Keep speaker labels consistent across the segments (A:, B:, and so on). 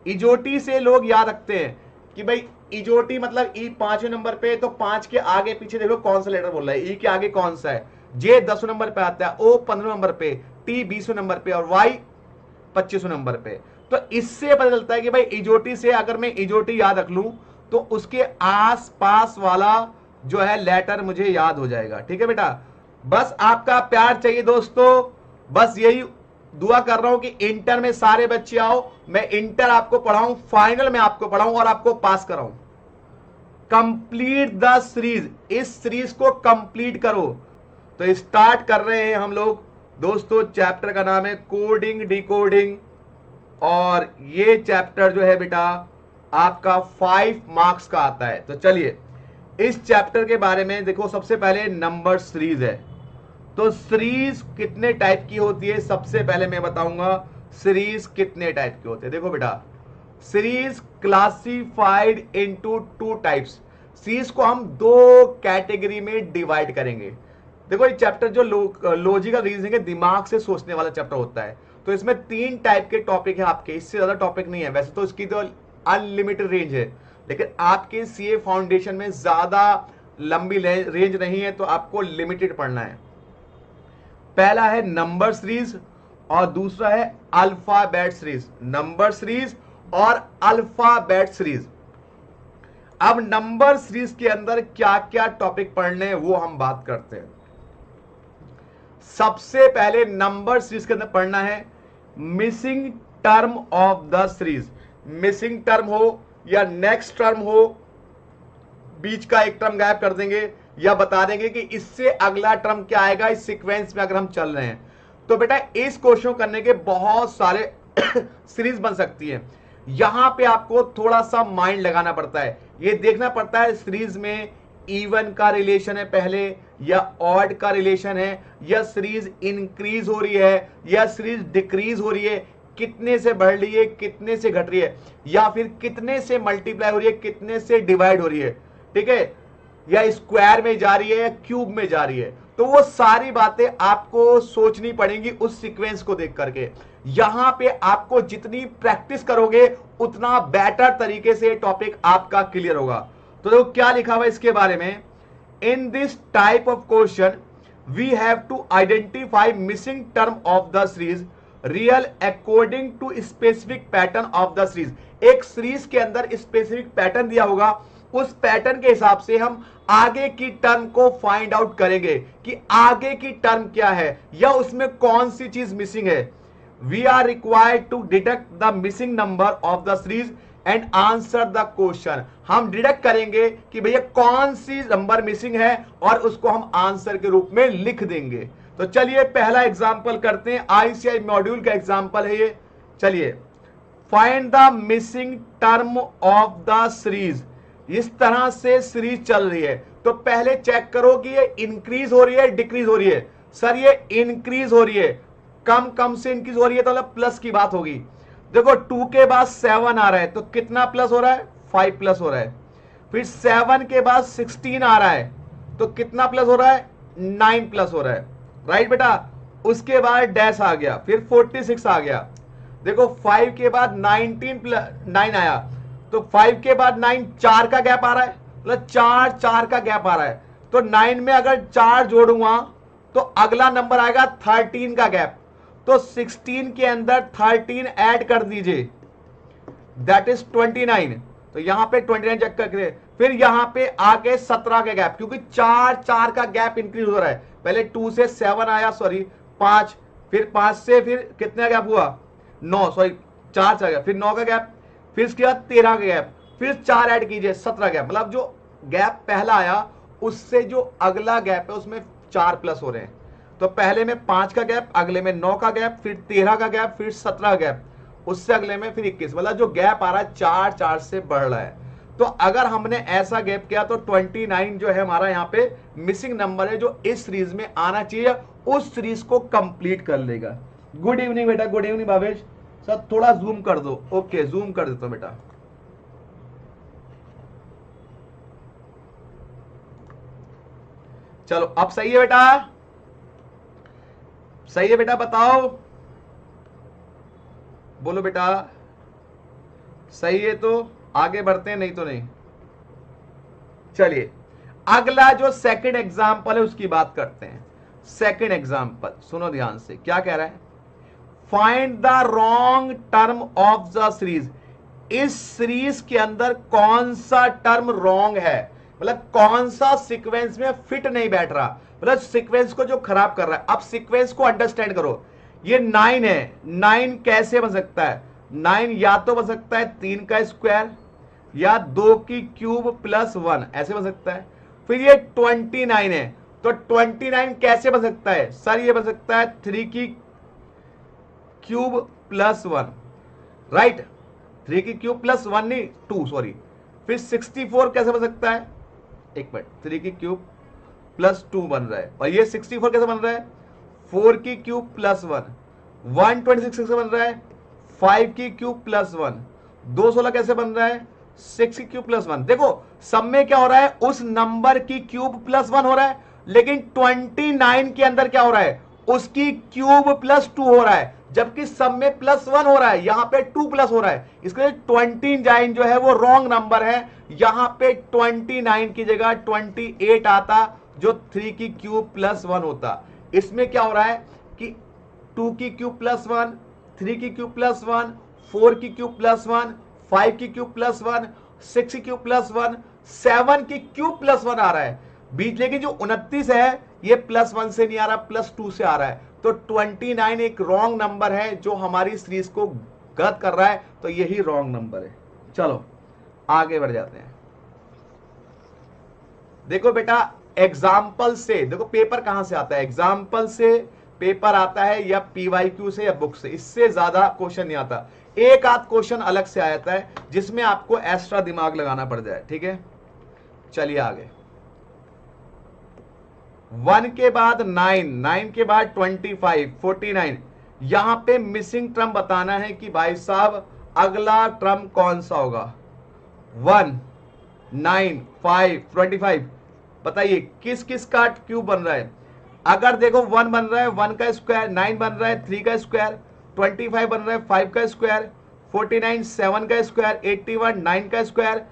A: इजोटी से लोग याद रखते हैं कि भाई इजोटी मतलब ई 5वें नंबर पे, तो 5 के आगे पीछे देखो कौन सा लेटर बोल रहा है, ई के आगे कौन सा है, जे 10वें नंबर पे आता है, ओ 15वें नंबर पे, टी 20वें नंबर पे और वाई 25वें नंबर पे। तो इससे पता चलता है कि भाई इजोटी से अगर मैं इजोटी याद रख लूं तो उसके आस पास वाला जो है लेटर मुझे याद हो जाएगा। ठीक है बेटा, बस आपका प्यार चाहिए दोस्तों, बस यही दुआ कर रहा हूं कि इंटर में सारे बच्चे आओ, मैं इंटर आपको पढ़ाऊं, फाइनल में आपको पढ़ाऊं और आपको पास कराऊं। कंप्लीट द सीरीज, इस सीरीज को कंप्लीट करो। तो स्टार्ट कर रहे हैं हम लोग दोस्तों, चैप्टर का नाम है कोडिंग डिकोडिंग, और ये चैप्टर जो है बेटा आपका 5 मार्क्स का आता है। तो चलिए इस चैप्टर के बारे में देखो, सबसे पहले नंबर सीरीज है। तो सीरीज कितने टाइप की होती है, सबसे पहले मैं बताऊंगा सीरीज कितने टाइप की होते हैं। देखो बेटा, series classified into 2 types. Series को हम 2 कैटेगरी में डिवाइड करेंगे। देखो ये चैप्टर जो लॉजिकल रीजनिंग है, दिमाग से सोचने वाला चैप्टर होता है। तो इसमें 3 टाइप के टॉपिक है आपके, इससे ज्यादा टॉपिक नहीं है। वैसे तो इसकी तो अनलिमिटेड रेंज है, लेकिन आपके सीए फाउंडेशन में ज्यादा लंबी रेंज नहीं है, तो आपको लिमिटेड पढ़ना है। पहला है नंबर सीरीज और दूसरा है अल्फाबेट सीरीज। नंबर सीरीज और अल्फाबेट सीरीज। अब नंबर सीरीज के अंदर क्या क्या टॉपिक पढ़ने हैं वो हम बात करते हैं। सबसे पहले नंबर सीरीज के अंदर पढ़ना है missing term of the series. Missing term हो या नेक्स्ट टर्म हो, बीच का एक टर्म गायब कर देंगे या बता देंगे कि इससे अगला टर्म क्या आएगा इस सीक्वेंस में अगर हम चल रहे हैं। तो बेटा इस क्वेश्चन करने के बहुत सारे सीरीज बन सकती है। यहां पे आपको थोड़ा सा माइंड लगाना पड़ता है, ये देखना पड़ता है सीरीज में इवन का रिलेशन है पहले या ऑड का रिलेशन है, या सीरीज इंक्रीज हो रही है या सीरीज डिक्रीज हो रही है, कितने से बढ़ रही है कितने से घट रही है, या फिर कितने से मल्टीप्लाई हो रही है कितने से डिवाइड हो रही है। ठीक है, या स्क्वायर में जा रही है या क्यूब में जा रही है। तो वो सारी बातें आपको सोचनी पड़ेंगी उस सीक्वेंस को देख करके। यहां पे आपको जितनी प्रैक्टिस करोगे उतना बेटर तरीके से टॉपिक आपका क्लियर होगा। तो देखो क्या लिखा हुआ इसके बारे में, in this type of question we have to identify missing term of the series real according to specific pattern of the series. एक सीरीज के अंदर स्पेसिफिक पैटर्न दिया होगा, उस पैटर्न के हिसाब से हम आगे की टर्म को फाइंड आउट करेंगे कि आगे की टर्म क्या है या उसमें कौन सी चीज मिसिंग है। We are required to deduct the missing number of the series and answer the question. हम डिडक्ट करेंगे कि भैया कौन सी नंबर मिसिंग है और उसको हम आंसर के रूप में लिख देंगे। तो चलिए पहला एग्जांपल करते हैं, आईसीआई मॉड्यूल का एग्जांपल है ये। चलिए, find the missing term of the series. इस तरह से सीरीज चल रही है, तो पहले चेक करो कि ये इंक्रीज हो रही है डिक्रीज हो रही है। सर ये इंक्रीज हो रही है, कम कम से इंक्रीज हो रही है, तो मतलब प्लस की बात होगी। देखो 2 के बाद 7 आ रहा है, तो कितना प्लस हो रहा है, 5 प्लस हो रहा है। फिर 7 के बाद 16 आ रहा है, तो कितना प्लस हो रहा है, 9 प्लस हो रहा है। राइट बेटा, उसके बाद डैश आ गया, फिर 46 आ गया। देखो 5 के बाद 19 प्लस 9 आया, तो 5 के बाद 9, 4 का गैप आ रहा है, मतलब 4 का गैप आ रहा है। तो 9 में अगर 4 जोड़ूंगा तो अगला नंबर आएगा 13 का गैप। तो 16 के अंदर 13 ऐड कर दीजिए, दैट इज 29। तो यहां पे 29 चेक करके, फिर यहां पे आगे 17 का गैप, क्योंकि 4 का गैप इंक्रीज हो रहा है। पहले 2 से 7 आया, सॉरी 5, फिर 5 से फिर कितना गैप हुआ, 9, सॉरी 4 गया, फिर 9 का गैप, फिर इसके बाद 13 का गैप, फिर 4 ऐड कीजिए 17 गैप। मतलब जो गैप पहला आया उससे जो अगला गैप है उसमें 4 प्लस हो रहे हैं। तो पहले में 5 का गैप, अगले में 9 का गैप, फिर 13 का गैप, फिर 17 का गैप, उससे अगले में फिर 21। मतलब जो गैप आ रहा है 4 से बढ़ रहा है। तो अगर हमने ऐसा गैप किया तो 29 जो है हमारा यहाँ पे मिसिंग नंबर है, जो इस सीरीज में आना चाहिए, उस सीरीज को कंप्लीट कर लेगा। गुड इवनिंग बेटा, गुड इवनिंग भावेश। सर थोड़ा जूम कर दो, ओके जूम कर देता हूं बेटा। चलो अब सही है बेटा, सही है बेटा, बताओ बोलो बेटा। सही है तो आगे बढ़ते हैं, नहीं तो नहीं। चलिए अगला जो सेकंड एग्जांपल है उसकी बात करते हैं। सेकंड एग्जांपल सुनो ध्यान से, क्या कह रहा है, find the wrong term of the series. इस सीरीज के अंदर कौन सा टर्म रॉन्ग है, मतलब कौन सा सीक्वेंस में फिट नहीं बैठ रहा, मतलब सीक्वेंस को जो खराब कर रहा है। अब सीक्वेंस को अंडरस्टैंड करो, ये 9 है, 9 कैसे बन सकता है, 9 या तो बन सकता है 3 का स्क्वायर या 2 की क्यूब प्लस 1, ऐसे बन सकता है। फिर ये 29 है, तो 29 कैसे बन सकता है सर, ये बन सकता है 3 की क्यूब प्लस 1, राइट, 3 की क्यूब प्लस 1 नहीं 2 सॉरी। फिर 64 कैसे बन सकता है, एक मिनट, 3 की क्यूब प्लस 2 बन रहा है, और ये 64 कैसे बन रहा है, 4 की क्यूब प्लस 1, 126 कैसे बन रहा है, 5 की क्यूब प्लस 1, 216 कैसे बन रहा है, 6 की क्यूब प्लस 1। देखो सब में क्या हो रहा है, उस नंबर की क्यूब प्लस 1 हो रहा है, लेकिन 29 के अंदर क्या हो रहा है, उसकी क्यूब प्लस 2 हो रहा है, जबकि सब में प्लस 1 हो रहा है, यहां पे 2 प्लस हो रहा है। इसके लिए 29 जो है वो रॉन्ग नंबर है, यहां पे 29 की जगह 28 आता, जो 3 की क्यूब प्लस 1 होता। इसमें क्या हो रहा है कि 2 की क्यूब प्लस 1, 3 की क्यूब प्लस 1, 4 की क्यूब प्लस 1, 5 की क्यूब प्लस 1, 6 की क्यूब प्लस 1, 7 की क्यूब प्लस 1 आ रहा है बीच, लेकिन जो 29 है ये प्लस 1 से नहीं आ रहा, प्लस 2 से आ रहा है। तो 29 एक रॉन्ग नंबर है जो हमारी सीरीज को गलत कर रहा है, तो यही रॉन्ग नंबर है। चलो आगे बढ़ जाते हैं। देखो बेटा एग्जाम्पल से, देखो पेपर कहां से आता है, एग्जाम्पल से पेपर आता है या पीवाईक्यू से या बुक से, इससे ज्यादा क्वेश्चन नहीं आता। एक आध क्वेश्चन अलग से आता है जिसमें आपको एक्स्ट्रा दिमाग लगाना पड़ जाए, ठीक है। चलिए आगे, 1 के बाद 9, 9 के बाद 25, 49, यहां पे मिसिंग टर्म बताना है कि भाई साहब अगला टर्म कौन सा होगा। 1, 9, 5, 25, बताइए किस किस का क्यूब बन रहा है। अगर देखो 1 बन रहा है 1 का स्क्वायर, 9 बन रहा है 3 का स्क्वायर, 25 बन रहा है 5 का स्क्वायर, 49 7 का स्क्वायर, 81 9 का स्क्वायर,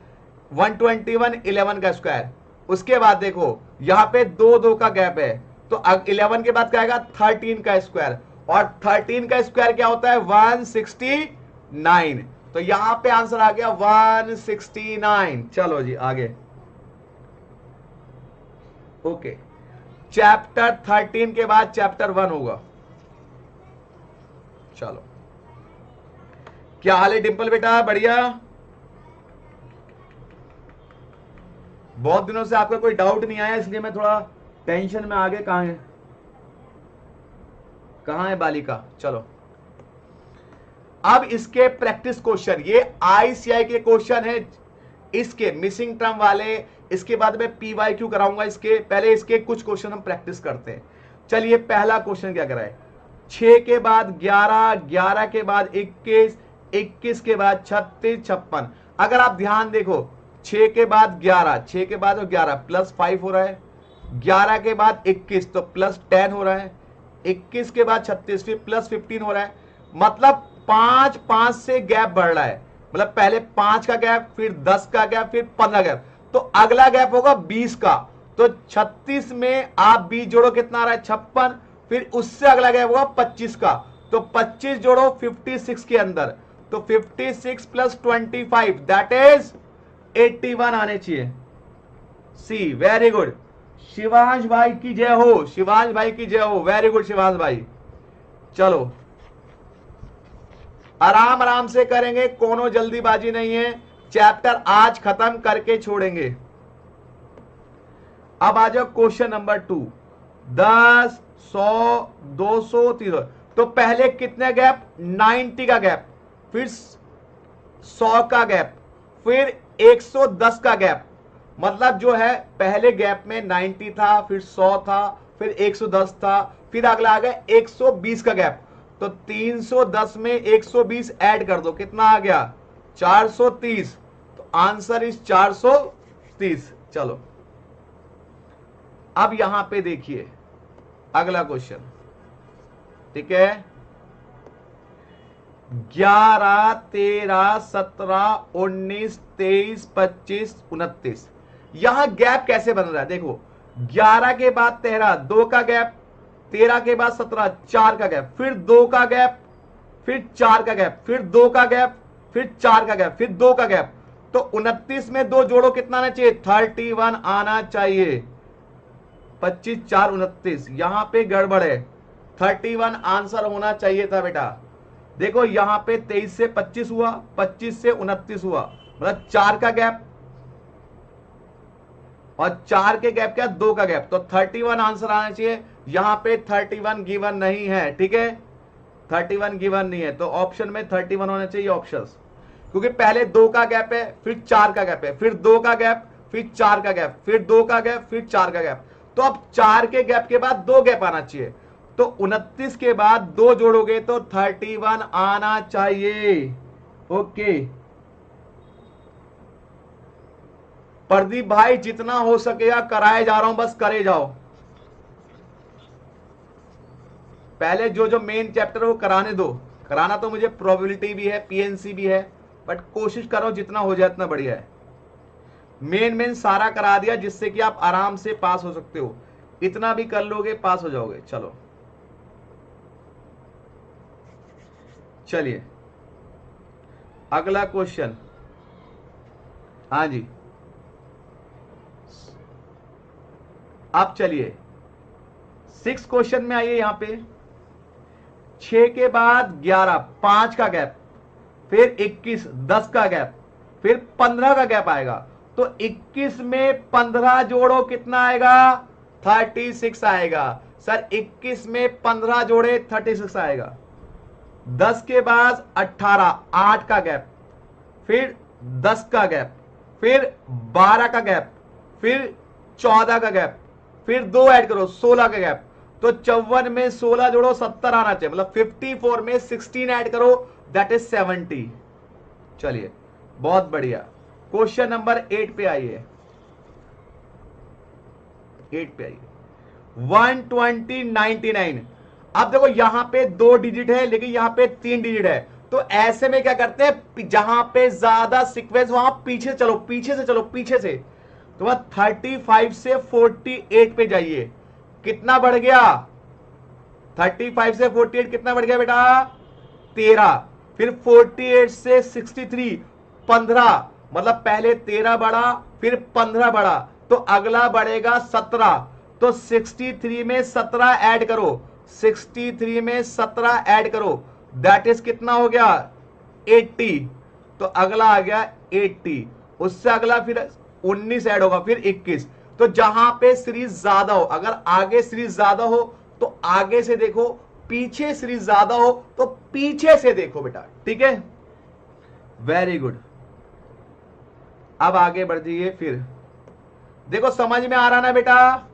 A: 121 11 का स्क्वायर। उसके बाद देखो यहां पे 2 का गैप है, तो 11 के बाद क्या आएगा 13 का स्क्वायर, और 13 का स्क्वायर क्या होता है 169, तो यहां पे आंसर आ गया 169। चलो जी आगे, ओके। चैप्टर 13 के बाद चैप्टर 1 होगा। चलो क्या हाल है डिंपल बेटा, बढ़िया, बहुत दिनों से आपका कोई डाउट नहीं आया इसलिए मैं थोड़ा टेंशन में आ गया। कहां है बालिका। चलो अब इसके प्रैक्टिस क्वेश्चन, ये आईसीआई के क्वेश्चन है, इसके मिसिंग टर्म वाले, इसके बाद में पीवाईक्यू कराऊंगा। इसके पहले इसके कुछ क्वेश्चन हम प्रैक्टिस करते हैं। चलिए पहला क्वेश्चन क्या कराए, 6 के बाद 11, 11 के बाद 21, 21 के बाद 36, 56। अगर आप ध्यान देखो 6 के बाद 11, 6 के बाद 11 प्लस 5 हो रहा है, 11 के बाद 21 तो प्लस 10 हो रहा है, 21 के बाद 36 फिर प्लस 15 हो रहा है। मतलब 5 5 से गैप बढ़ रहा है, मतलब पहले 5 का गैप, फिर 10 का गैप, फिर 15 गैप, तो अगला गैप होगा 20 का। तो 36 में आप 20 जोड़ो कितना आ रहा है 56, फिर उससे अगला गैप होगा 25 का, तो 25 जोड़ो 56 के अंदर, तो 56 प्लस 25 दैट इज 81 आने चाहिए। सी, वेरी गुड शिवांश भाई की जय हो, शिवांश भाई की जय हो, वेरी गुड शिवांश भाई। चलो आराम आराम से करेंगे, कोनो जल्दीबाजी नहीं है, चैप्टर आज खत्म करके छोड़ेंगे। अब आ जाओ क्वेश्चन नंबर 2, 10, 100, 200, 300। तो पहले कितने गैप, 90 का गैप, फिर 100 का गैप, फिर 110 का गैप। मतलब जो है पहले गैप में 90 था, फिर 100 था, फिर 110 था, फिर अगला आ गया 120 का गैप। तो 310 में 120 ऐड कर दो, कितना आ गया 430, तो आंसर इज 430। चलो अब यहां पे देखिए अगला क्वेश्चन, ठीक है। 11, 13, 17, 19, 23, 25, 29। यहां गैप कैसे बन रहा है देखो, 11 के बाद 13, 2 का गैप, 13 के बाद 17, 4 का गैप, फिर 2 का गैप, फिर 4 का गैप, फिर 2 का गैप, फिर 4 का गैप, फिर 2 का गैप। तो 29 में 2 जोड़ो, कितना आना चाहिए? 31 आना चाहिए। 25, 4, 29। यहां पे गड़बड़ है, 31 आंसर होना चाहिए था बेटा। देखो यहां पे 23 से 25 हुआ, 25 से 29 हुआ, मतलब 4 का गैप, और 4 के गैप क्या? 2 का गैप। तो 31 आंसर आना चाहिए। यहां पे 31 गिवन नहीं है, ठीक है, 31 गिवन नहीं है, तो ऑप्शन में 31 होना चाहिए ऑप्शंस, क्योंकि पहले 2 का गैप है, फिर 4 का गैप है, फिर 2 का गैप, फिर 4 का गैप, फिर 2 का गैप, फिर 4 का गैप। तो अब 4 के गैप के बाद 2 गैप आना चाहिए, तो 29 के बाद 2 जोड़ोगे तो 31 आना चाहिए। ओके प्रदीप भाई, जितना हो सकेगा कराए जा रहा हूं, बस करे जाओ। पहले जो जो मेन चैप्टर वो कराने दो, कराना तो मुझे प्रोबेबिलिटी भी है, पीएनसी भी है, बट कोशिश करो जितना हो जाए इतना बढ़िया है। मेन सारा करा दिया जिससे कि आप आराम से पास हो सकते हो, इतना भी कर लोगे पास हो जाओगे। चलो चलिए अगला क्वेश्चन। हाँ जी, अब चलिए 6 क्वेश्चन में आइए। यहां पे 6 के बाद 11, 5 का गैप, फिर 21, 10 का गैप, फिर 15 का गैप आएगा। तो 21 में 15 जोड़ो, कितना आएगा? 36 आएगा। सर 21 में 15 जोड़े 36 आएगा। 10 के बाद 18, 8 का गैप, फिर 10 का गैप, फिर 12 का गैप, फिर 14 का गैप, फिर 2 ऐड करो 16 का गैप। तो 54 में 16 जोड़ो 70 आना चाहिए, मतलब 54 में 16 ऐड करो, दैट इज 70। चलिए बहुत बढ़िया। क्वेश्चन नंबर 8 पे आइए, 8 पे आइए। 120, 99। अब देखो यहां पे 2 डिजिट है, लेकिन यहां पे 3 डिजिट है, तो ऐसे में क्या करते हैं, जहां पे ज्यादा सीक्वेंस वहां पीछे चलो, पीछे से चलो, पीछे से। तो वह 35 से 48 पे जाइए, कितना बढ़ गया? 35 से 48 कितना बढ़ गया बेटा? 13। फिर 48 से 63, 15, मतलब पहले 13 बढ़ा, फिर 15 बढ़ा, तो अगला बढ़ेगा 17। तो 63 में 17 ऐड करो, 63 में 17 ऐड करो, दैट इज कितना हो गया? 80। तो अगला आ गया 80, उससे अगला फिर 19 ऐड होगा, फिर 21। तो जहां पे सीरीज ज्यादा हो, अगर आगे सीरीज ज्यादा हो तो आगे से देखो, पीछे सीरीज ज्यादा हो तो पीछे से देखो बेटा, ठीक है, वेरी गुड। अब आगे बढ़ जाइए। फिर देखो समझ में आ रहा ना बेटा?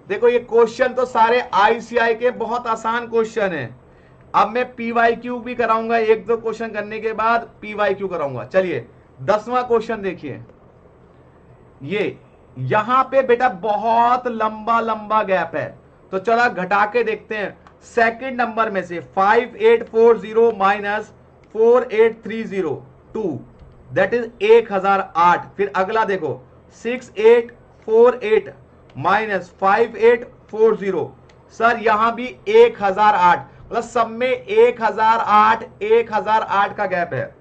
A: देखो ये क्वेश्चन तो सारे आईसीआई के बहुत आसान क्वेश्चन है। अब मैं पीवाईक्यू भी कराऊंगा, 1-2 क्वेश्चन करने के बाद पीवाईक्यू कराऊंगा। चलिए 10वां क्वेश्चन देखिए। ये यहां पे बेटा बहुत लंबा लंबा गैप है, तो चला घटा के देखते हैं। सेकंड नंबर में से 5840 माइनस 4830 दैट इज 1008। फिर अगला देखो 6848 माइनस 5840, सर यहां भी 1008, मतलब सब में 1008 का गैप है।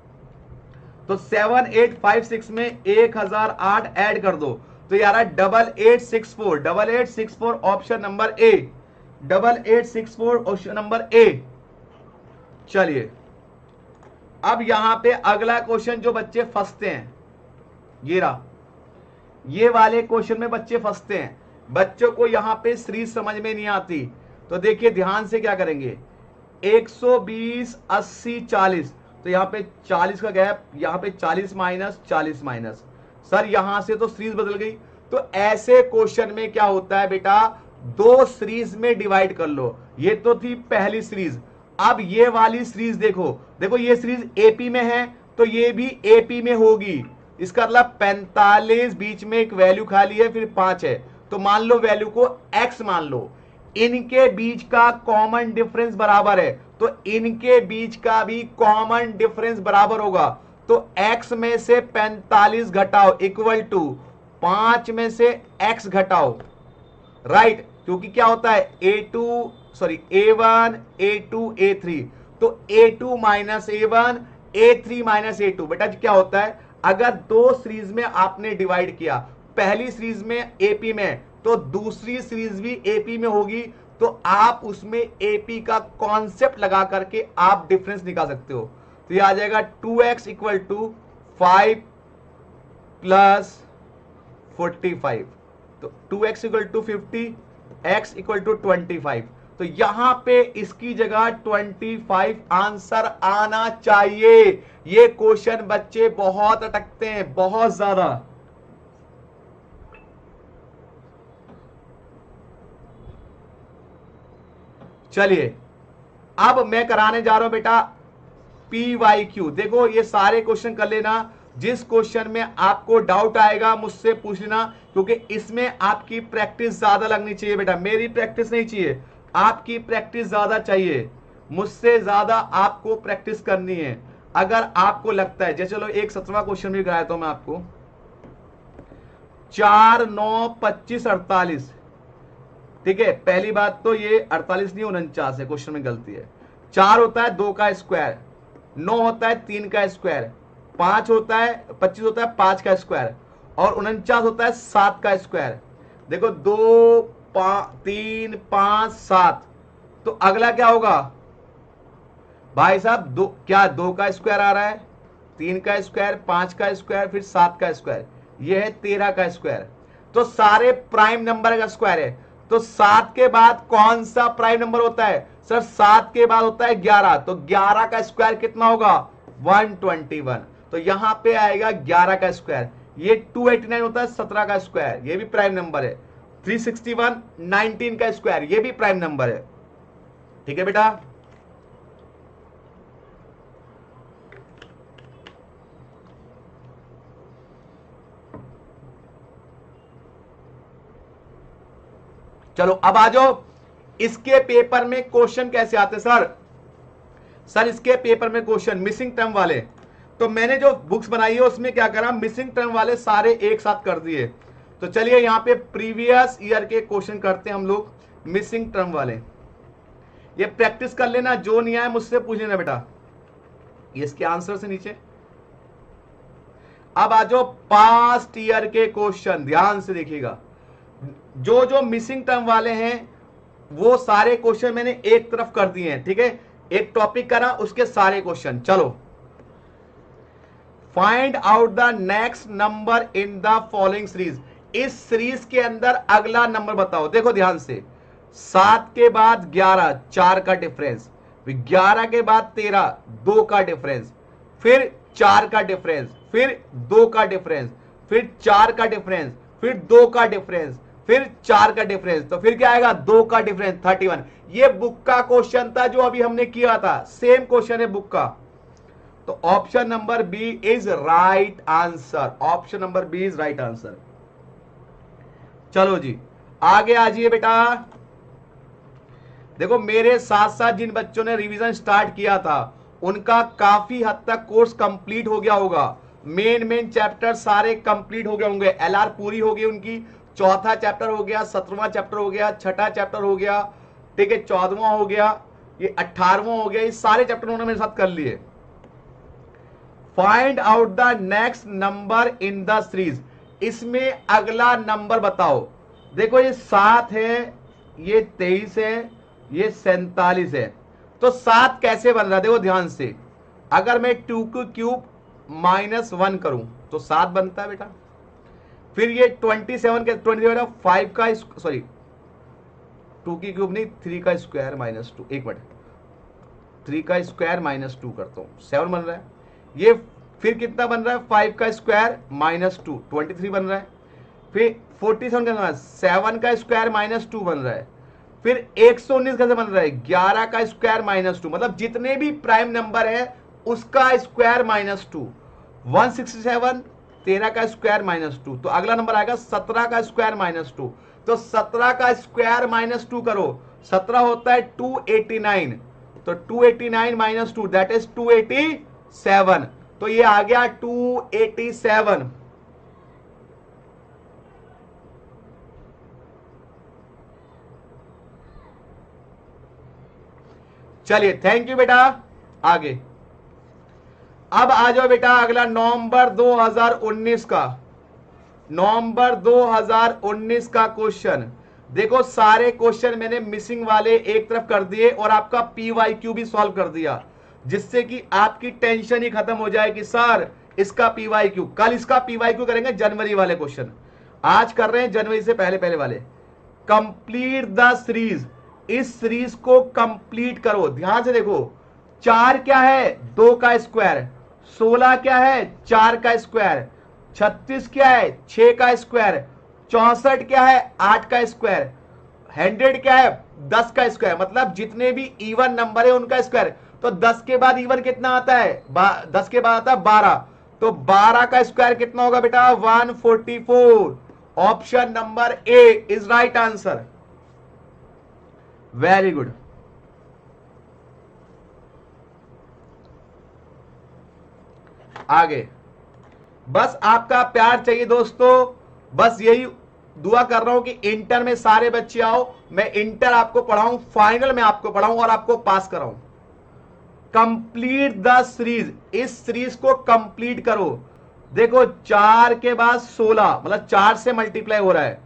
A: तो 7856 में 1008 ऐड कर दो, तो यार 8864 option number A, 8864 option number A. चलिए अब यहां पे अगला क्वेश्चन जो बच्चे फंसते हैं, ये रहा, ये वाले क्वेश्चन में बच्चे फंसते हैं, बच्चों को यहां पे सीरीज समझ में नहीं आती। तो देखिए ध्यान से क्या करेंगे, 120, 80, 40, तो यहां पे 40 का गैप, यहां पे 40 माइनस 40 माइनस, सर यहां से तो सीरीज बदल गई। तो ऐसे क्वेश्चन में क्या होता है बेटा, 2 सीरीज में डिवाइड कर लो। ये तो थी पहली सीरीज, अब ये वाली सीरीज देखो, देखो ये सीरीज एपी में है तो ये भी एपी में होगी। इसका मतलब 45, बीच में एक वैल्यू खाली है, फिर 5 है, तो मान लो वैल्यू को x मान लो। इनके बीच का कॉमन डिफरेंस बराबर है, तो इनके बीच का भी कॉमन डिफरेंस बराबर होगा। तो x में से 45 घटाओ इक्वल टू 5 में से x घटाओ, राइट। क्योंकि क्या होता है A1 A2 A3, तो A2 minus A1 A3 minus A2। बेटा क्या होता है, अगर दो सीरीज में आपने डिवाइड किया, पहली सीरीज में AP में, तो दूसरी सीरीज भी AP में होगी, तो आप उसमें AP का कॉन्सेप्ट लगा करके आप डिफरेंस निकाल सकते हो। तो ये आ जाएगा 2x इक्वल टू 5 प्लस 45, तो 2x equal to 50, x equal to 25। तो यहां पे इसकी जगह 25 आंसर आना चाहिए। ये क्वेश्चन बच्चे बहुत अटकते हैं, बहुत ज्यादा। चलिए अब मैं कराने जा रहा हूं बेटा PYQ। देखो ये सारे क्वेश्चन कर लेना, जिस क्वेश्चन में आपको डाउट आएगा मुझसे पूछ लेना, क्योंकि इसमें आपकी प्रैक्टिस ज्यादा लगनी चाहिए बेटा। मेरी प्रैक्टिस नहीं चाहिए, आपकी प्रैक्टिस ज्यादा चाहिए, मुझसे ज्यादा आपको प्रैक्टिस करनी है। अगर आपको लगता है, जैसे चलो एक 17वां क्वेश्चन भी कराया था मैं आपको, 4 9 25 48, ठीक है। पहली बात तो ये 48 नहीं 49 है, क्वेश्चन में गलती है। 4 होता है 2 का स्क्वायर, 9 होता है 3 का स्क्वायर, 5 होता है 25 होता है 5 का स्क्वायर, और 49 होता है 7 का स्क्वायर। देखो 2 3 5 7, तो अगला क्या होगा भाई साहब, दो क्या 2 का स्क्वायर आ रहा है, 3 का स्क्वायर, 5 का स्क्वायर, फिर 7 का स्क्वायर, ये है 13 का स्क्वायर। तो सारे प्राइम नंबर का स्क्वायर है। तो 7 के बाद कौन सा प्राइम नंबर होता है सर, 7 के बाद होता है 11, तो 11 का स्क्वायर कितना होगा 121। तो यहां पे आएगा 11 का स्क्वायर। ये 289 होता है 17 का स्क्वायर, ये भी प्राइम नंबर है। 361 19 का स्क्वायर, ये भी प्राइम नंबर है। ठीक है बेटा, चलो अब आ जाओ। इसके पेपर में क्वेश्चन कैसे आते सर इसके पेपर में क्वेश्चन मिसिंग टर्म वाले, तो मैंने जो बुक्स बनाई है उसमें क्या करा, मिसिंग टर्म वाले सारे एक साथ कर दिए। तो चलिए यहां पे प्रीवियस ईयर के क्वेश्चन करते हैं हम लोग, मिसिंग टर्म वाले। ये प्रैक्टिस कर लेना, जो नहीं आया मुझसे पूछ लेना बेटा। ये इसके आंसर से नीचे। अब आ जाओ पास्ट ईयर के क्वेश्चन, ध्यान से देखिएगा। जो जो मिसिंग टर्म वाले हैं वो सारे क्वेश्चन मैंने एक तरफ कर दिए हैं, ठीक है। एक टॉपिक करा, उसके सारे क्वेश्चन। चलो, find out the next number in the following series. इस सीरीज के अंदर अगला नंबर बताओ। देखो ध्यान से, 7 के बाद 11 4 का डिफरेंस, फिर 11 के बाद 13 2 का डिफरेंस, फिर 4 का डिफरेंस, फिर 2 का डिफरेंस, फिर 4 का डिफरेंस, फिर 2 का डिफरेंस, फिर 4 का डिफरेंस। तो फिर क्या आएगा 2 का डिफरेंस 31। ये बुक का क्वेश्चन था जो अभी हमने किया था, सेम क्वेश्चन है बुक का। तो option number B is right answer, option number B is right answer. चलो जी आगे आ जाइए बेटा। देखो मेरे साथ साथ जिन बच्चों ने रिवीजन स्टार्ट किया था उनका काफी हद तक कोर्स कंप्लीट हो गया होगा। मेन चैप्टर सारे कंप्लीट हो गए होंगे, एलआर पूरी हो गई उनकी, चौथा चैप्टर हो गया, 17वां चैप्टर हो गया, छठा चैप्टर हो गया, ठीक है, 14वां हो गया, ये 18वां हो गया। ये सारे चैप्टर उन्होंने मेरे साथ कर लिए। Find out the next number in the series. इसमें अगला नंबर बताओ। देखो ये 7 है, ये 23 है, ये 47 है। तो 7 कैसे बन रहा है, देखो ध्यान से। अगर मैं 2 की क्यूब -1 करूं तो 7 बनता है बेटा। फिर ये 27 के 27 5 का सॉरी 2 की क्यूब नहीं 3 का स्क्वायर -2, एक मिनट, 3 का स्क्वायर -2 करता हूं, 7 बन रहा है। ये फिर कितना बन रहा है 5 का स्क्वायर -2 23 बन रहा है। फिर 47 का 7 का स्क्वायर -2 बन रहा है। फिर 119 कैसे बन रहा है 11 का स्क्वायर -2, मतलब जितने भी प्राइम नंबर है उसका स्क्वायर -2। 167 13 का स्क्वायर -2, तो अगला नंबर आएगा 17 का स्क्वायर -2। तो 17 का स्क्वायर माइनस 2 करो, 17 होता है 289, तो 289 माइनस 2 दैट इज 287, तो ये आ गया 287। चलिए थैंक यू बेटा। आगे अब आ जाओ बेटा, अगला नवंबर 2019 का, नवंबर 2019 का क्वेश्चन देखो। सारे क्वेश्चन मैंने मिसिंग वाले एक तरफ कर दिए और आपका पीवाईक्यू भी सॉल्व कर दिया, जिससे कि आपकी टेंशन ही खत्म हो जाए कि सर इसका पीवाईक्यू, कल इसका पीवाईक्यू करेंगे जनवरी वाले क्वेश्चन, आज कर रहे हैं जनवरी से पहले पहले वाले। कंप्लीट द सीरीज, इस सीरीज को कंप्लीट करो। ध्यान से देखो, 4 क्या है 2 का स्क्वायर, 16 क्या है 4 का स्क्वायर, 36 क्या है 6 का स्क्वायर, 64 क्या है 8 का स्क्वायर, 100 क्या है 10 का स्क्वायर, मतलब जितने भी इवन नंबर है उनका स्क्वायर। तो 10 के बाद इवन कितना आता है 10 के बाद आता है 12, तो 12 का स्क्वायर कितना होगा बेटा 144। Option number A is right answer, very good. आगे बस आपका प्यार चाहिए दोस्तों, बस यही दुआ कर रहा हूं कि इंटर में सारे बच्चे आओ, मैं इंटर आपको पढ़ाऊं, फाइनल में आपको पढ़ाऊं और आपको पास कराऊं। कंप्लीट द सीरीज, इस सीरीज को कंप्लीट करो। देखो 4 के बाद 16, मतलब 4 से मल्टीप्लाई हो रहा है,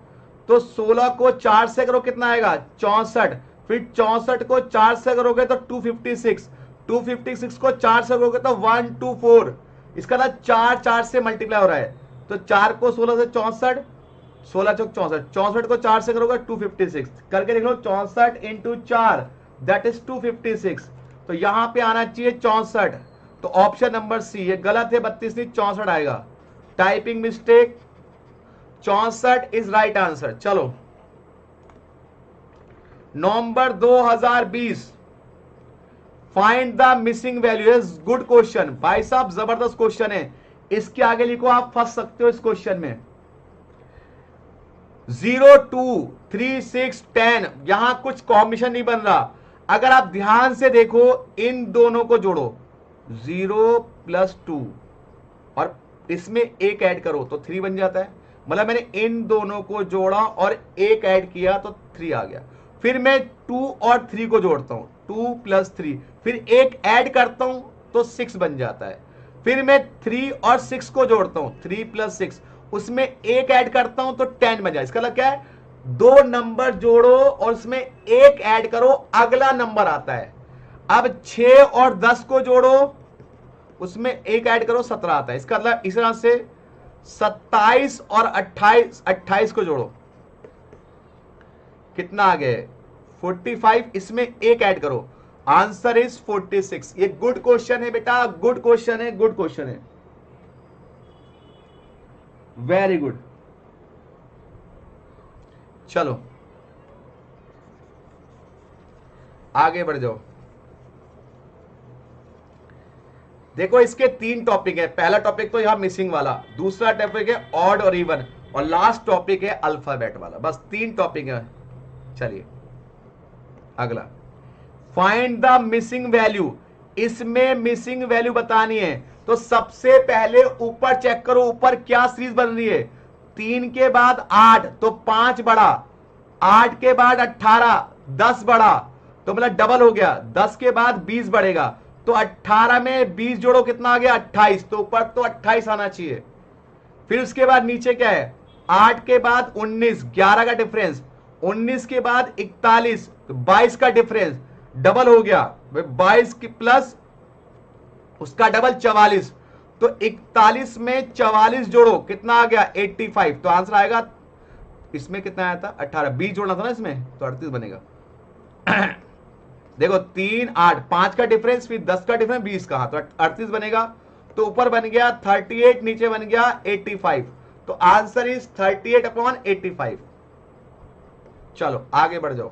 A: तो 16 को 4 से करो कितना आएगा 64, फिर 64 को 4 से करोगे तो 256, 256 को 4 से करोगे तो 124। इसका ना 4 4 से मल्टीप्लाई हो रहा है, तो 4 को 16 से 64, 16 चौक 64, 64 को 4 से करोगे 256, करके देख लो 64 इंटू 4 दैट इज 256, तो यहां पे आना चाहिए 64, तो ऑप्शन नंबर सी, ये गलत है, 32 नहीं 64 आएगा, typing mistake, 64 is right answer. चलो नवंबर 2020, find the missing value, is good question भाई साहब, जबरदस्त क्वेश्चन है, इसके आगे लिखो, आप फंस सकते हो इस क्वेश्चन में। 0 2 3 6 10, यहां कुछ कॉम्बिनेशन नहीं बन रहा, अगर आप ध्यान से देखो इन दोनों को जोड़ो 0 प्लस 2 और इसमें एक ऐड करो तो 3 बन जाता है, मतलब मैंने इन दोनों को जोड़ा और एक ऐड किया तो 3 आ गया। फिर मैं 2 और 3 को जोड़ता हूं, 2 प्लस 3, फिर एक ऐड करता हूं तो 6 बन जाता है। फिर मैं 3 और 6 को जोड़ता हूं, 3 प्लस 6, उसमें एक ऐड करता हूं तो 10 बन जाए। इसका मतलब क्या है, 2 नंबर जोड़ो और उसमें एक ऐड करो, अगला नंबर आता है। अब 6 और 10 को जोड़ो, उसमें एक ऐड करो 17 आता है। इसका मतलब इस तरह से 27 और 28 को जोड़ो, कितना आ गया 45, इसमें एक ऐड करो, आंसर इज 46। ये गुड क्वेश्चन है बेटा, गुड क्वेश्चन है, गुड क्वेश्चन है, वेरी गुड। चलो आगे बढ़ जाओ। देखो इसके 3 टॉपिक है, पहला टॉपिक तो यहां मिसिंग वाला, दूसरा टॉपिक है ऑड और इवन, और लास्ट टॉपिक है अल्फाबेट वाला, बस 3 टॉपिक है। चलिए अगला, फाइंड द मिसिंग वैल्यू, इसमें मिसिंग वैल्यू बतानी है, तो सबसे पहले ऊपर चेक करो, ऊपर क्या सीरीज बन रही है, 3 के बाद 8 तो 5 बढ़ा, 8 के बाद 18 10 बढ़ा, तो मतलब डबल हो गया, 10 के बाद 20 बढ़ेगा, तो 18 में 20 जोड़ो कितना आ गया 28, तो ऊपर तो 28 आना चाहिए। फिर उसके बाद नीचे क्या है, 8 के बाद 19, 11 का डिफरेंस, 19 के बाद 41, तो 22 का डिफरेंस, डबल हो गया 22 की प्लस उसका डबल 44, तो 41 में 44 जोड़ो कितना आ गया 85, तो आंसर आएगा, इसमें कितना आया था 18, 20 जोड़ना था ना इसमें, तो 38 बनेगा। देखो 3 8 5 का डिफरेंस, फिर 10 का डिफरेंस, 20 का, तो 38 बनेगा, तो ऊपर बन गया 38, नीचे बन गया 85, तो आंसर इज 38/85। चलो आगे बढ़ जाओ,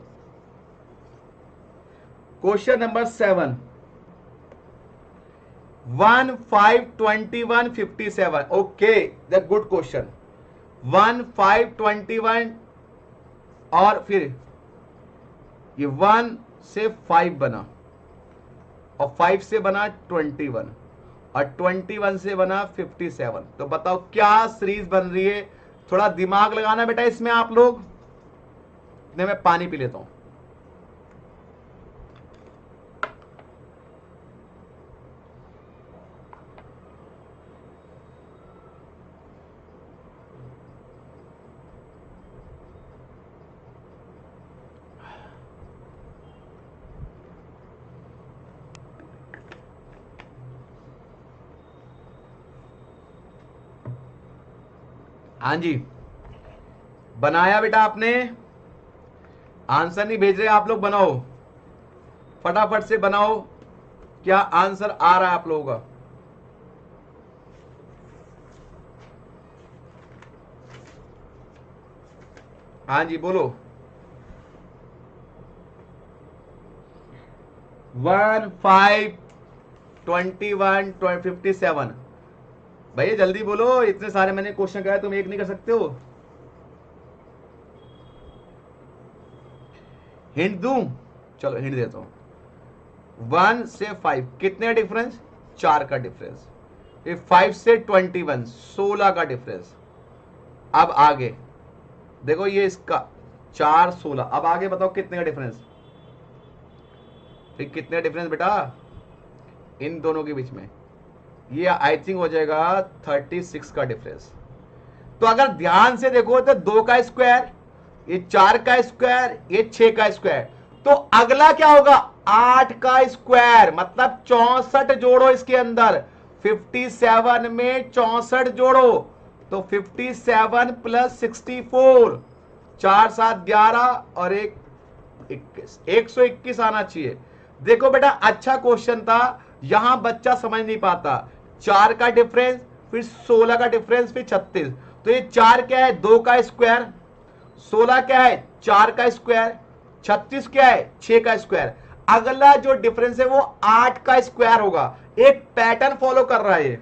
A: question number 7, 1 5 21 57, okay the good question, 1 5 21 और फिर ये 1 से 5 बना, और 5 से बना 21, और 21 से बना 57। तो बताओ क्या सीरीज बन रही है? थोड़ा दिमाग लगाना बेटा इसमें आप लोग। मैं पानी पी लेता हूं। हाँ जी, बनाया बेटा आपने? आंसर नहीं भेज रहे आप लोग, बनाओ फटाफट से बनाओ। क्या आंसर आ रहा है आप लोगों का? हाँ जी बोलो। 1 5 21 57। भैया जल्दी बोलो, इतने सारे मैंने क्वेश्चन कराए, तुम एक नहीं कर सकते हो? हिंट दूं? चलो हिंट देता हूं। 1 से 5 कितने डिफरेंस? 4 का डिफरेंस। फिर 5 से 21 16 का डिफरेंस। अब आगे देखो, ये इसका 4 16। अब आगे बताओ कितने का डिफरेंस? फिर कितने डिफरेंस बेटा इन दोनों के बीच में? ये आई थिंक हो जाएगा 36 का डिफरेंस। तो अगर ध्यान से देखो तो 2 का स्क्वायर, ये 4 का स्क्वायर, ये 6 का स्क्वायर, तो अगला क्या होगा? 8 का स्क्वायर, मतलब 64 जोड़ो इसके अंदर। 57 में 64 जोड़ो, तो 57 प्लस 64, 4 7 11 और 1 21, 121 आना चाहिए। देखो बेटा अच्छा क्वेश्चन था, यहां बच्चा समझ नहीं पाता। 4 का डिफरेंस, फिर 16 का डिफरेंस, फिर 36। तो ये 4 क्या है? 2 का स्क्वायर। 16 क्या है? 4 का स्क्वायर। 36 क्या है? 6 का स्क्वायर। अगला जो डिफरेंस है वो 8 का स्क्वायर होगा। एक पैटर्न फॉलो कर रहा है।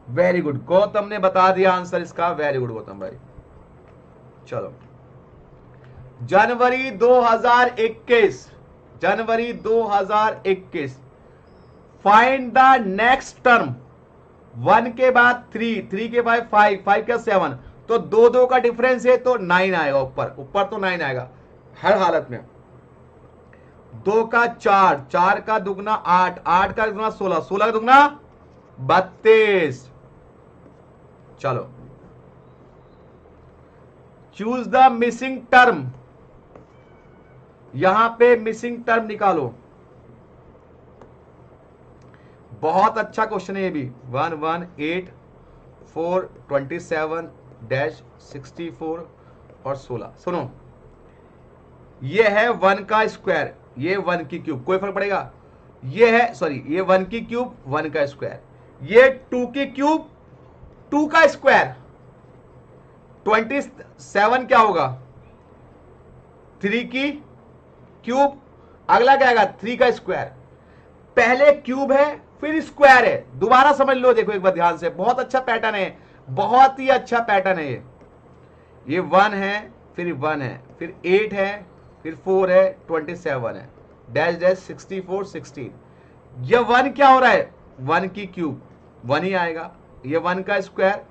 A: वेरी गुड, गौतम ने बता दिया आंसर इसका। वेरी गुड गौतम भाई। चलो जनवरी 2021, जनवरी 2021, फाइंड द नेक्स्ट टर्म। 1 के बाद 3, 3 के बाद 5, 5 का 7, तो 2 2 का डिफरेंस है तो 9 आएगा। ऊपर ऊपर तो 9 आएगा हर हालत में। 2 का 4, 4 का दुगना 8, 8 का दुगना 16, 16 का दुगना 32। चलो चूज द मिसिंग टर्म। यहां पे मिसिंग टर्म निकालो। बहुत अच्छा क्वेश्चन है ये भी। 118 4 27 -64 और 16। सुनो, ये है 1 का स्क्वायर, ये 1 की क्यूब, कोई फर्क पड़ेगा? ये है सॉरी, ये 1 की क्यूब 1 का स्क्वायर, ये 2 की क्यूब 2 का स्क्वायर। 27 क्या होगा? 3 की क्यूब। अगला क्या आएगा? 3 का स्क्वायर। पहले क्यूब है फिर स्क्वायर है। दोबारा समझ लो, देखो एक बार ध्यान से, बहुत अच्छा पैटर्न है, बहुत ही अच्छा पैटर्न है ये 1 है, फिर 1 है, फिर 8 है, फिर 4 है, 27 है, डैश डैश 64 16। ये 1 क्या हो रहा है? 1 की क्यूब 1 ही आएगा। ये 1 का स्क्वायर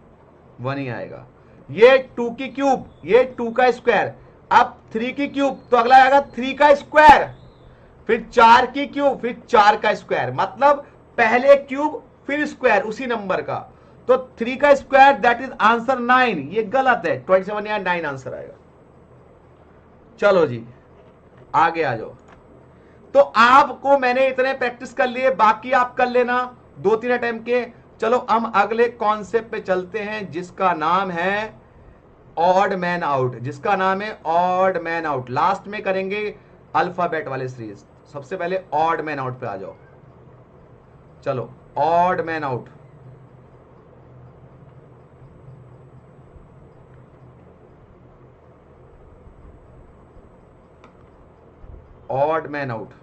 A: 1 ही आएगा। ये 2 की क्यूब, ये 2 का स्क्वायर। अब 3 की क्यूब, तो अगला आएगा 3 का स्क्वायर, फिर 4 की क्यूब, फिर 4 का स्क्वायर। मतलब पहले क्यूब फिर स्क्वायर उसी नंबर का। तो 3 का स्क्वायर दैट इज आंसर 9। ये गलत है, 27 या 9 आंसर आएगा। चलो जी आगे आ जाओ। तो आपको मैंने इतने प्रैक्टिस कर लिए, बाकी आप कर लेना 2-3 अटेम्प्ट के। चलो हम अगले कॉन्सेप्ट पे चलते हैं जिसका नाम है ऑड मैन आउट, जिसका नाम है ऑड मैन आउट। लास्ट में करेंगे अल्फाबेट वाले सीरीज। सबसे पहले ऑड मैन आउट पे आ जाओ। चलो odd man out. Odd man out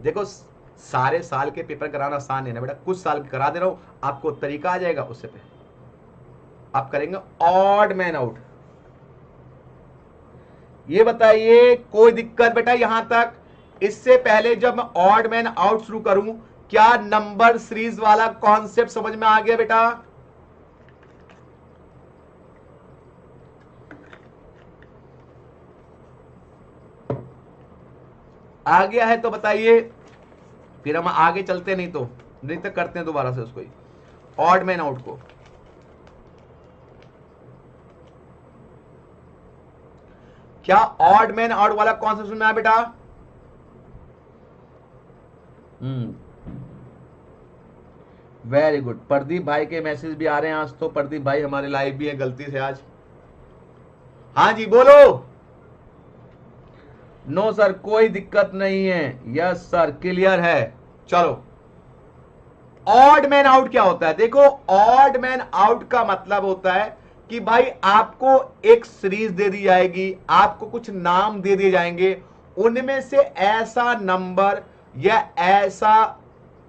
A: देखो, सारे साल के पेपर कराना आसान है ना बेटा, कुछ साल करा दे रहा हूं, आपको तरीका आ जाएगा उससे पे। आप करेंगे ऑड मैन आउट। ये बताइए कोई दिक्कत बेटा यहां तक? इससे पहले जब मैं ऑड मैन आउट शुरू करूं, क्या नंबर सीरीज वाला कॉन्सेप्ट समझ में आ गया बेटा? आ गया है तो बताइए, फिर हम आगे चलते, नहीं तो करते हैं दोबारा से उसको ही, ऑड मैन आउट को। क्या ऑड मैन आउट वाला कॉन्सेप्ट सुनना है बेटा? Very good. प्रदीप भाई के मैसेज भी आ रहे हैं आज, तो प्रदीप भाई हमारे लाइव भी है गलती से आज। हाँ जी बोलो। नो सर कोई दिक्कत नहीं है, यस सर क्लियर है। चलो, ऑड मैन आउट क्या होता है? देखो, ऑड मैन आउट का मतलब होता है कि भाई आपको एक सीरीज दे दी जाएगी, आपको कुछ नाम दे दिए जाएंगे, उनमें से ऐसा नंबर या ऐसा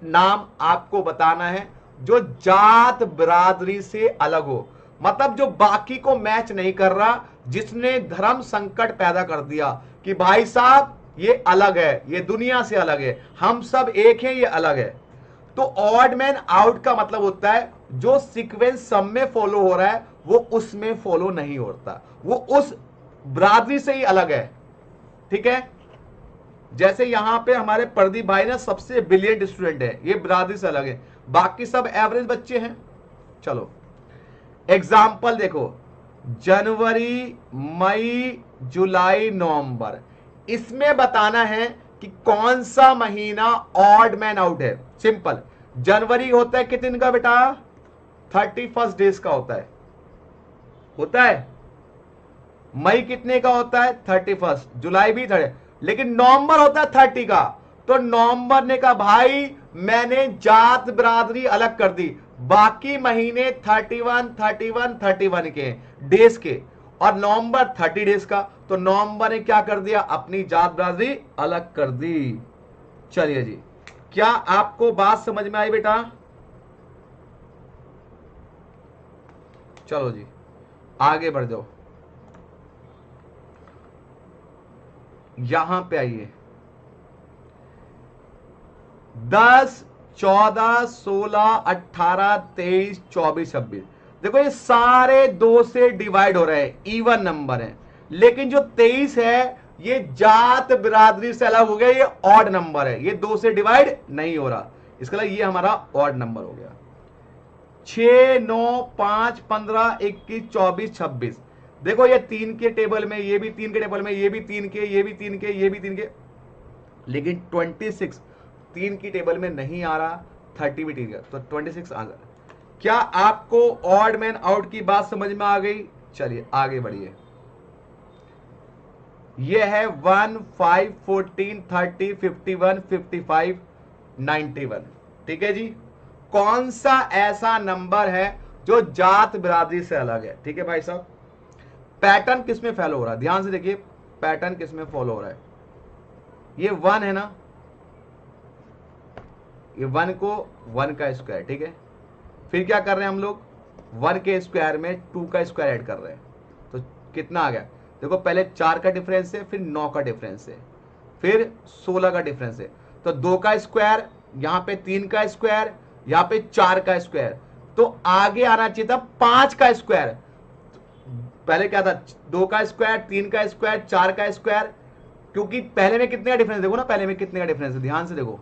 A: नाम आपको बताना है जो जात बिरादरी से अलग हो, मतलब जो बाकी को मैच नहीं कर रहा, जिसने धर्म संकट पैदा कर दिया कि भाई साहब ये अलग है, ये दुनिया से अलग है, हम सब एक हैं, ये अलग है। तो ऑड मैन आउट का मतलब होता है जो सीक्वेंस सब में फॉलो हो रहा है वो उसमें फॉलो नहीं होता, वो उस बिरादरी से ही अलग है। ठीक है, जैसे यहां पे हमारे प्रदीप भाई ना सबसे ब्रिलियंट स्टूडेंट है, ये बिरादरी से अलग है, बाकी सब एवरेज बच्चे हैं। चलो एग्जाम्पल देखो, जनवरी, मई, जुलाई, नवंबर, इसमें बताना है कि कौन सा महीना ऑड मैन आउट है। सिंपल, जनवरी होता है कितने दिन का बेटा? 31 डेज का होता है। मई कितने का होता है? 31। जुलाई भी 30, लेकिन नवंबर होता है 30 का। तो नवंबर ने कहा भाई मैंने जात बिरादरी अलग कर दी, बाकी महीने 31 के डेज के, और नवंबर 30 डेज का, तो नवंबर ने क्या कर दिया? अपनी जात बिरादरी अलग कर दी। चलिए जी, क्या आपको बात समझ में आई बेटा? चलो जी आगे बढ़ जाओ, यहां पे आइए। 10, 14, 16, 18, 23, 24, 26, देखो ये सारे 2 से डिवाइड हो रहे हैं, इवन नंबर है, लेकिन जो 23 है ये जात बिरादरी से अलग हो गया, ये ऑड नंबर है, ये 2 से डिवाइड नहीं हो रहा, इसका मतलब ये हमारा ऑड नंबर हो गया। 6, 9, 5, 15, 21, 24, 26, देखो ये 3 के टेबल में, ये भी 3 के टेबल में, ये भी 3 के, ये भी 3 के, ये भी 3 के, लेकिन 26 3 की टेबल में नहीं आ रहा, 30 भी ठीक है, तो 26 आ गया। क्या आपको ऑड मैन आउट की बात समझ में आ गई? चलिए आगे बढ़िए। यह है 1, 5, 14, 30, 51, 55, 91। ठीक है जी, कौन सा ऐसा नंबर है जो जात बिरादरी से अलग है? ठीक है भाई साहब, पैटर्न किसमें फॉलो हो रहा है? ध्यान से देखिए, पैटर्न किसमें फॉलो हो रहा है? ये 1 है ना, ये 1 को 1 का स्क्वायर, ठीक है, फिर क्या कर रहे हैं हम लोग? 1 के स्क्वायर में 2 का स्क्वायर ऐड कर रहे हैं, तो कितना आ गया? देखो पहले 4 का डिफरेंस है, फिर 9 का डिफरेंस है, फिर 16 का डिफरेंस है, तो 2 का स्क्वायर, यहां पे 3 का स्क्वायर, यहां पे 4 का स्क्वायर, तो आगे आना चाहिए था 5 का स्क्वायर। पहले क्या था? 2 का स्क्वायर, 3 का स्क्वायर, 4 का स्क्वायर, क्योंकि पहले में कितने का डिफरेंस देखो ना, पहले में कितने का डिफरेंस है, ध्यान से देखो,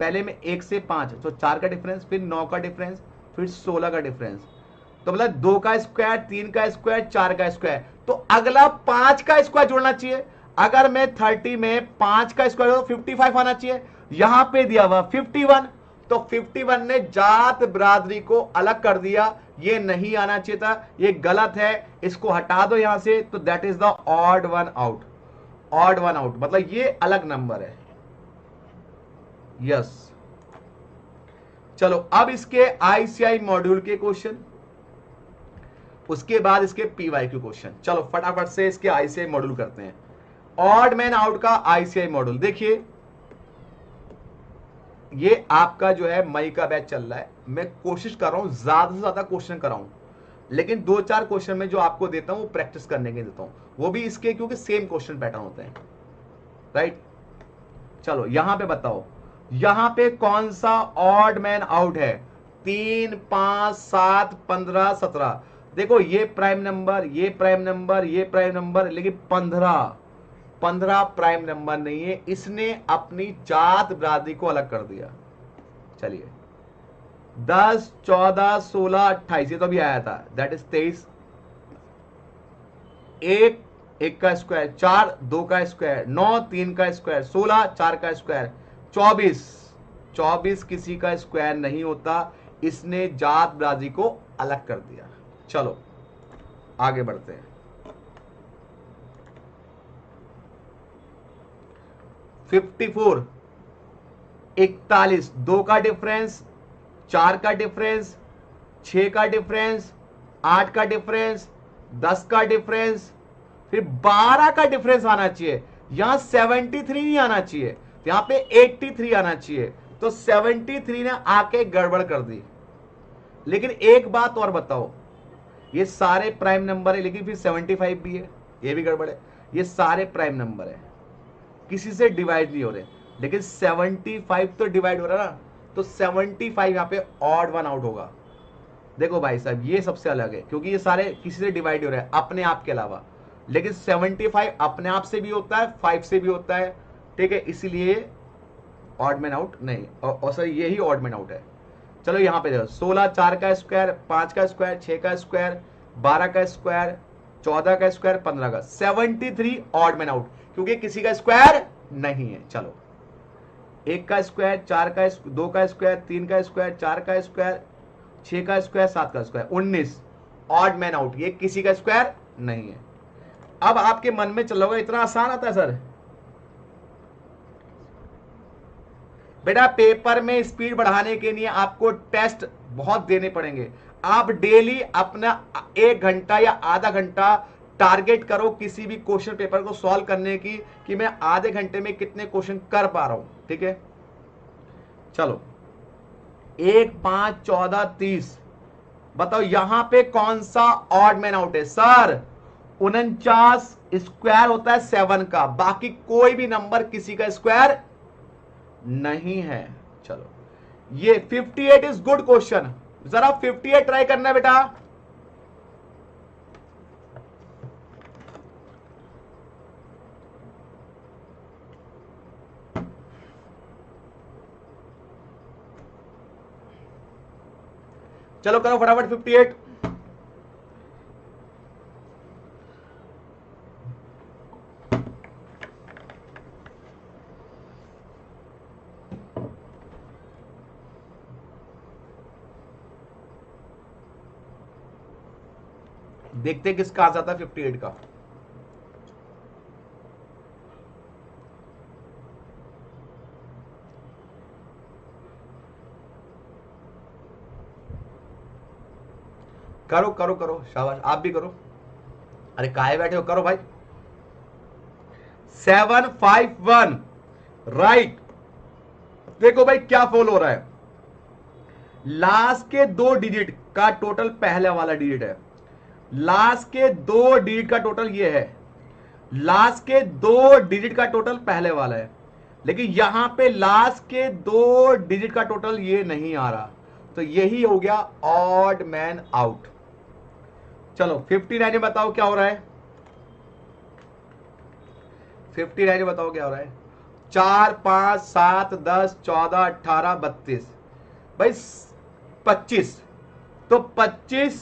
A: पहले में 1 से 5, तो 4 का डिफरेंस, फिर 9 का डिफरेंस, फिर 16 का डिफरेंस, तो मतलब 2 का स्क्वायर, 3 का स्क्वायर, 4 का स्क्वायर, तो अगला 5 का स्क्वायर जोड़ना चाहिए। अगर मैं 30 में 5 का स्क्वायर तो 55 आना चाहिए, यहां पे दिया हुआ 51, तो 51 ने जात बिरादरी को अलग कर दिया, ये नहीं आना चाहिए था, ये गलत है, इसको हटा दो यहां से, तो that is the odd one out. Odd one out मतलब ये अलग नंबर है। यस, चलो अब इसके आईसीआई मॉड्यूल के क्वेश्चन, उसके बाद इसके पीवाईक्यू क्वेश्चन। चलो फटाफट से इसके आईसीआई मॉड्यूल करते हैं। ऑड मैन आउट का आईसीआई मॉड्यूल देखिए, ये आपका जो है मई का बैच चल रहा है, मैं कोशिश कर रहा हूं ज्यादा से ज्यादा क्वेश्चन कराऊं, लेकिन 2-4 क्वेश्चन में जो आपको देता हूं वो प्रैक्टिस करने के देता हूं, वो भी इसके क्योंकि सेम क्वेश्चन पैटर्न होते हैं, राइट। चलो यहां पे बताओ, यहां पे कौन सा ऑड मैन आउट है? 3, 5, 7, 15, 17। देखो ये प्राइम नंबर, ये प्राइम नंबर, ये प्राइम नंबर, लेकिन 15 प्राइम नंबर नहीं है। इसने अपनी जात बिरादरी को अलग कर दिया। चलिए 10, 14, 16, 28 ये तो अभी आया था, दैट इज 23। 1 का स्क्वायर, 4 2 का स्क्वायर, 9 3 का स्क्वायर, 16 4 का स्क्वायर, 24 किसी का स्क्वायर नहीं होता। इसने जात बिरादरी को अलग कर दिया। चलो आगे बढ़ते हैं। 54, 41, 2 का डिफरेंस, 4 का डिफरेंस, 6 का डिफरेंस, 8 का डिफरेंस, 10 का डिफरेंस, फिर 12 का डिफरेंस आना चाहिए। यहां 73 नहीं आना चाहिए, यहां पे 83 आना चाहिए। तो 73 ने आके गड़बड़ कर दी। लेकिन एक बात और बताओ, ये सारे प्राइम नंबर है, लेकिन फिर 75 भी है, ये भी गड़बड़ है। ये सारे प्राइम नंबर है, किसी से डिवाइड नहीं हो रहे, लेकिन 75 तो डिवाइड हो रहा ना, तो 75 यहां पे ऑड वन आउट होगा। देखो भाई साहब, ये सबसे अलग है, क्योंकि ये सारे किसी से डिवाइड हो रहे हैं अपने आप के अलावा, लेकिन 75 अपने आप से भी होता है, 5 से भी होता है, ठीक है। इसीलिए ऑड मैन आउट नहीं, और सर यही ऑड मैन आउट है। चलो यहां पे देखो, 16 4 का स्क्वायर, 5 का स्क्वायर, 6 का स्क्वायर, 12 का स्क्वायर, 14 का स्क्वायर, 15 का, 73 ऑड मैन आउट, क्योंकि किसी का स्क्वायर नहीं है। चलो 1 का स्क्वायर, 4 का, 2 का स्क्वायर, 3 का स्क्वायर, 4 का स्क्वायर, 6 का स्क्वायर, 7 का स्क्वायर, 19 ऑड मैन आउट, ये किसी का स्क्वायर नहीं है। अब आपके मन में चल रहा होगा इतना आसान आता है सर? बेटा पेपर में स्पीड बढ़ाने के लिए आपको टेस्ट बहुत देने पड़ेंगे। आप डेली अपना 1 घंटा या आधा घंटा टारगेट करो किसी भी क्वेश्चन पेपर को सॉल्व करने की, कि मैं आधे घंटे में कितने क्वेश्चन कर पा रहा हूं, ठीक है। चलो 1, 5, 14, 30, बताओ यहां पे कौन सा ऑड मैन आउट है? सर 49 स्क्वायर होता है 7 का, बाकी कोई भी नंबर किसी का स्क्वायर नहीं है। चलो ये 58 इज गुड क्वेश्चन, जरा 58 ट्राई करना है बेटा। चलो करो फटाफट 58। देखते हैं किसका आ जाता है 58 का। करो करो करो, शाबाश, आप भी करो। अरे काहे बैठे हो, करो भाई। 751 राइट। देखो भाई क्या फॉल हो रहा है, लास्ट के 2 डिजिट का टोटल पहले वाला डिजिट है, लास्ट के 2 डिजिट का टोटल ये है, लास्ट के 2 डिजिट का टोटल पहले वाला है, लेकिन यहां पे लास्ट के 2 डिजिट का टोटल ये नहीं आ रहा, तो यही हो गया ऑड मैन आउट। चलो 59 में बताओ क्या हो रहा है? 59 में बताओ क्या हो रहा है? 4, 5, 7, 10, 14, 18, 32 भाई 25, तो 25,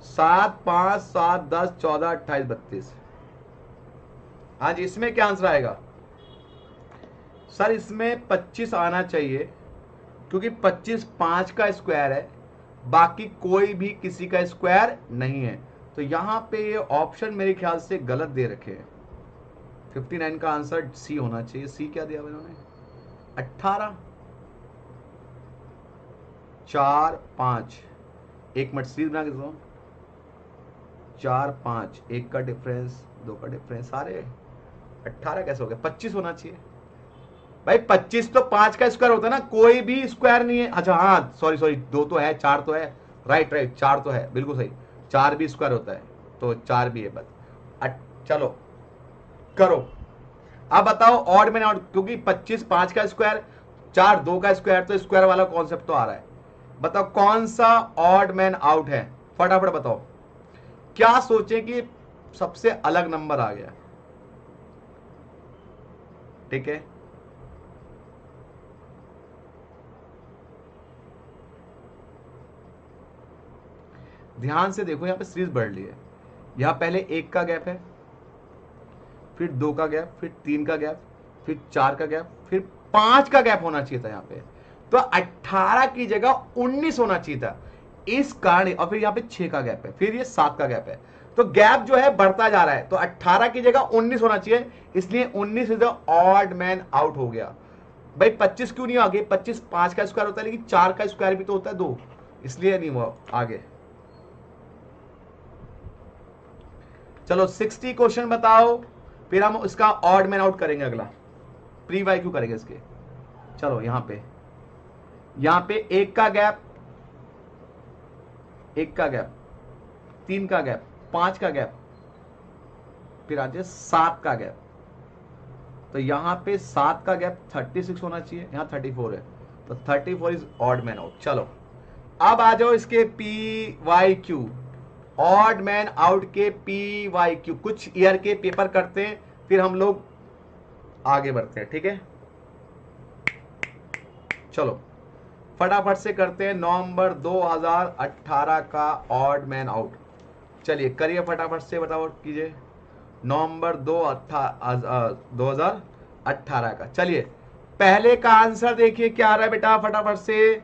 A: 7, 5, 7, 10, 14, 28, 32। हाँ जी, इसमें क्या आंसर आएगा? सर इसमें 25 आना चाहिए, क्योंकि 25 5 का स्क्वायर है, बाकी कोई भी किसी का स्क्वायर नहीं है। तो यहां पे ये ऑप्शन मेरे ख्याल से गलत दे रखे हैं। 59 का आंसर सी होना चाहिए। सी क्या दिया इन्होंने? 18, 4, 5, एक मिनट सीरीज बना के दो, 4, 5, 1 का डिफरेंस, 2 का डिफरेंस, सारे 18 कैसे हो गया? 25 होना चाहिए भाई। 25 तो 5 का स्क्वायर होता है ना, कोई भी स्क्वायर नहीं है। अच्छा हाँ सॉरी 2 तो है, 4 तो है, राइट 4 तो है, बिल्कुल सही। 4 भी स्क्वायर होता है तो 4 भी है बस। चलो करो। अब बताओ ऑड मैन आउट, क्योंकि 25 5 का स्क्वायर, 4 2 का स्क्वायर, तो स्क्वायर वाला कॉन्सेप्ट तो आ रहा है। बताओ कौन सा ऑड मैन आउट है, फटाफट बताओ। क्या सोचे कि सबसे अलग नंबर आ गया, ठीक है। ध्यान से देखो, यहां पे सीरीज बढ़ रही है। यहां पहले 1 का गैप है, फिर 2 का गैप, फिर 3 का गैप, फिर 4 का गैप, फिर 5 का गैप होना चाहिए था यहां पे। तो 18 की जगह 19 होना चाहिए था इस कारण। और फिर यहां पे 6 का गैप है, फिर ये 7 का गैप है। तो गैप जो है बढ़ता जा रहा है, तो 18 की जगह 19 होना चाहिए, इसलिए 19 is the odd man out हो गया। भाई 25 क्यों नहीं आगे, 25 5 का स्क्वायर होता है, लेकिन 4 का स्क्वायर भी तो होता है 2, इसलिए नहीं हुआ आगे। चलो 60 क्वेश्चन बताओ, फिर हम इसका ऑड मैन आउट करेंगे। अगला प्री वाई क्यू करेंगे इसके। चलो यहां पे 1 का गैप, 1 का गैप, 3 का गैप, 5 का गैप, फिर आ जाए 7 का गैप। तो यहां पे 7 का गैप 36 होना चाहिए, यहां 34 है, तो 34 इज ऑड मैन आउट। चलो अब आ जाओ इसके P Y Q, odd man out के पी वाई क्यू। कुछ ईयर के पेपर करते हैं, फिर हम लोग आगे बढ़ते हैं, ठीक है। चलो फटाफट से करते हैं नवंबर 2018 का ऑड मैन आउट। चलिए करिए फटाफट से, बताओ कीजिए नवंबर 2018 का। चलिए पहले का आंसर देखिए क्या आ रहा है बेटा, फटाफट से।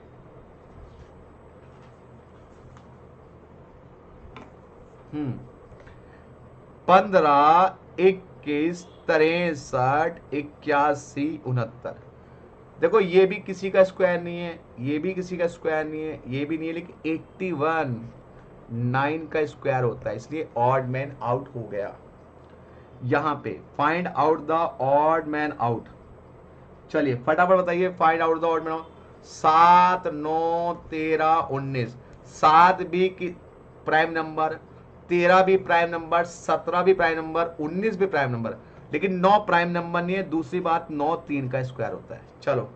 A: हम्म 15 21 63 81 69। देखो ये भी किसी का स्क्वायर नहीं है, ये भी किसी का स्क्वायर नहीं है, ये भी नहीं है, लेकिन 81 9 का स्क्वायर होता है, इसलिए ऑड मैन आउट हो गया। यहां पे find out the odd man out. चलिए फटाफट बताइए, find out the odd man out. 7 9 13 19, 7 भी प्राइम नंबर, 13 भी प्राइम नंबर, 17 भी प्राइम नंबर, 19 भी प्राइम नंबर, लेकिन 9 प्राइम नंबर नहीं है। दूसरी बात 9 3 का स्क्वायर होता है। चलो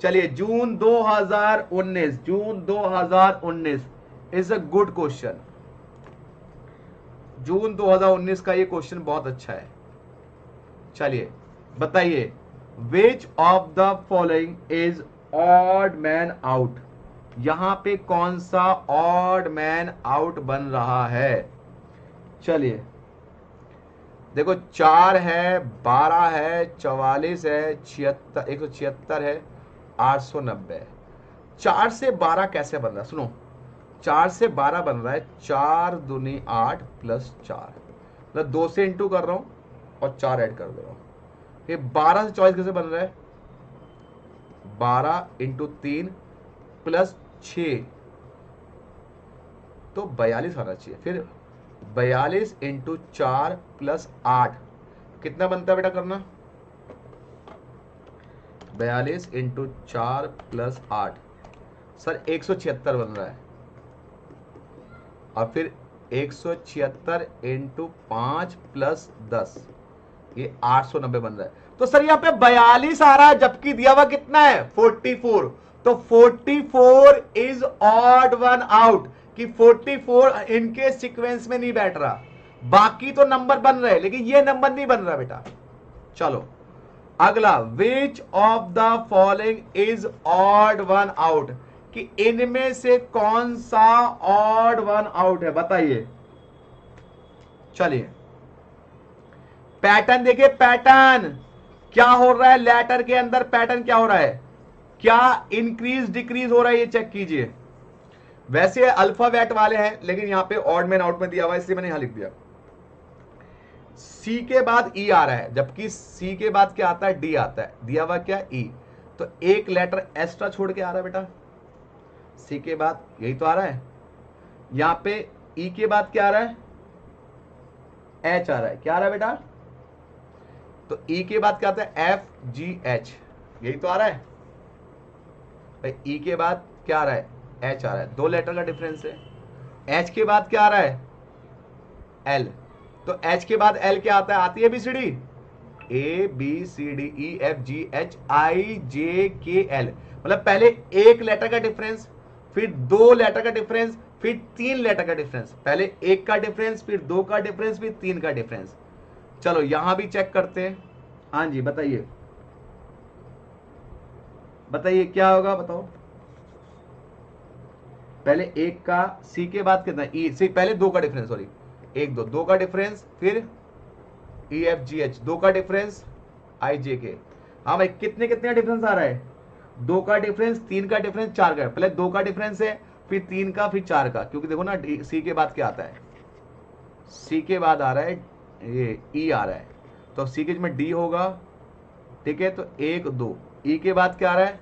A: चलिए जून 2019 इज अ गुड क्वेश्चन। जून 2019 का ये क्वेश्चन बहुत अच्छा है। चलिए बताइए, which of the following is odd man out. यहां पे कौन सा ऑड मैन आउट बन रहा है। चलिए देखो 4 है, 12 है, 44 है, 76 176 है, 890 है। 4 से 12 कैसे बन रहा है, सुनो। 4 से 12 बन रहा है 4 दूनी 8 प्लस 4, मतलब 2 से इंटू कर रहा हूं और 4 ऐड कर दे रहा हूं। ये 12 से 24 कैसे बन रहा है, 12 इंटू 3 प्लस 6, तो 42 आना चाहिए। फिर 42 इंटू 4 प्लस 8 कितना बनता है बेटा, करना 42 इंटू 4 प्लस 8 सर 176 बन रहा है। और फिर 176 इंटू 5 प्लस 10, ये 890 बन रहा है। तो सर यहाँ पे 42 आ रहा है, जबकि दिया हुआ कितना है 44। तो 44 इज ऑड वन आउट, कि 44 इनके सीक्वेंस में नहीं बैठ रहा। बाकी तो नंबर बन रहे, लेकिन ये नंबर नहीं बन रहा बेटा। चलो अगला, which of the following is odd one out, कि इनमें से कौन सा ऑड वन आउट है, बताइए। चलिए पैटर्न देखिए, पैटर्न क्या हो रहा है लेटर के अंदर, पैटर्न क्या हो रहा है, क्या इंक्रीज डिक्रीज हो रहा है, ये चेक कीजिए। वैसे अल्फाबेट वाले हैं, लेकिन यहां पे ऑड मैन आउट में दिया हुआ है, इसलिए मैंने यहां लिख दिया। सी के बाद ई आ रहा है, जबकि सी के बाद क्या आता है, डी आता है, दिया हुआ क्या ई। तो एक लेटर एक्स्ट्रा छोड़ के आ रहा है बेटा, सी के बाद यही तो आ रहा है। यहां पे ई के बाद क्या आ रहा है, एच आ रहा है, क्या आ रहा है बेटा, तो ई के बाद क्या आता है, एफ जी एच, यही तो आ रहा है भाई। ई के बाद क्या आ रहा है, एच आ रहा है, 2 लेटर का डिफरेंस है। एच के बाद क्या आ रहा है, एल। तो एच के बाद एल क्या आता है, आती है ABCD, ABCDEFGHIJKL, मतलब पहले एक लेटर का डिफरेंस, फिर दो लेटर का डिफरेंस, फिर तीन लेटर का डिफरेंस, पहले एक का डिफरेंस, फिर दो का डिफरेंस, फिर तीन का डिफरेंस। चलो यहां भी चेक करते हैं। हाँ जी बताइए, बताइए क्या होगा, बताओ। पहले एक का, सी के बाद कितना, ई सी, पहले दो का डिफरेंस, सॉरी, एक दो, दो का डिफरेंस, फिर EFGH, दो का डिफरेंस, IJK। हाँ भाई, कितने कितने का डिफरेंस आ रहा है, दो का डिफरेंस, तीन का डिफरेंस, चार का, पहले दो का डिफरेंस है, फिर तीन का, फिर चार का, क्योंकि देखो ना सी के बाद क्या आता है, सी के बाद आ रहा है ये ई आ रहा है, तो सी के में डी होगा, ठीक है। तो एक दो, ई के बाद क्या आ रहा है,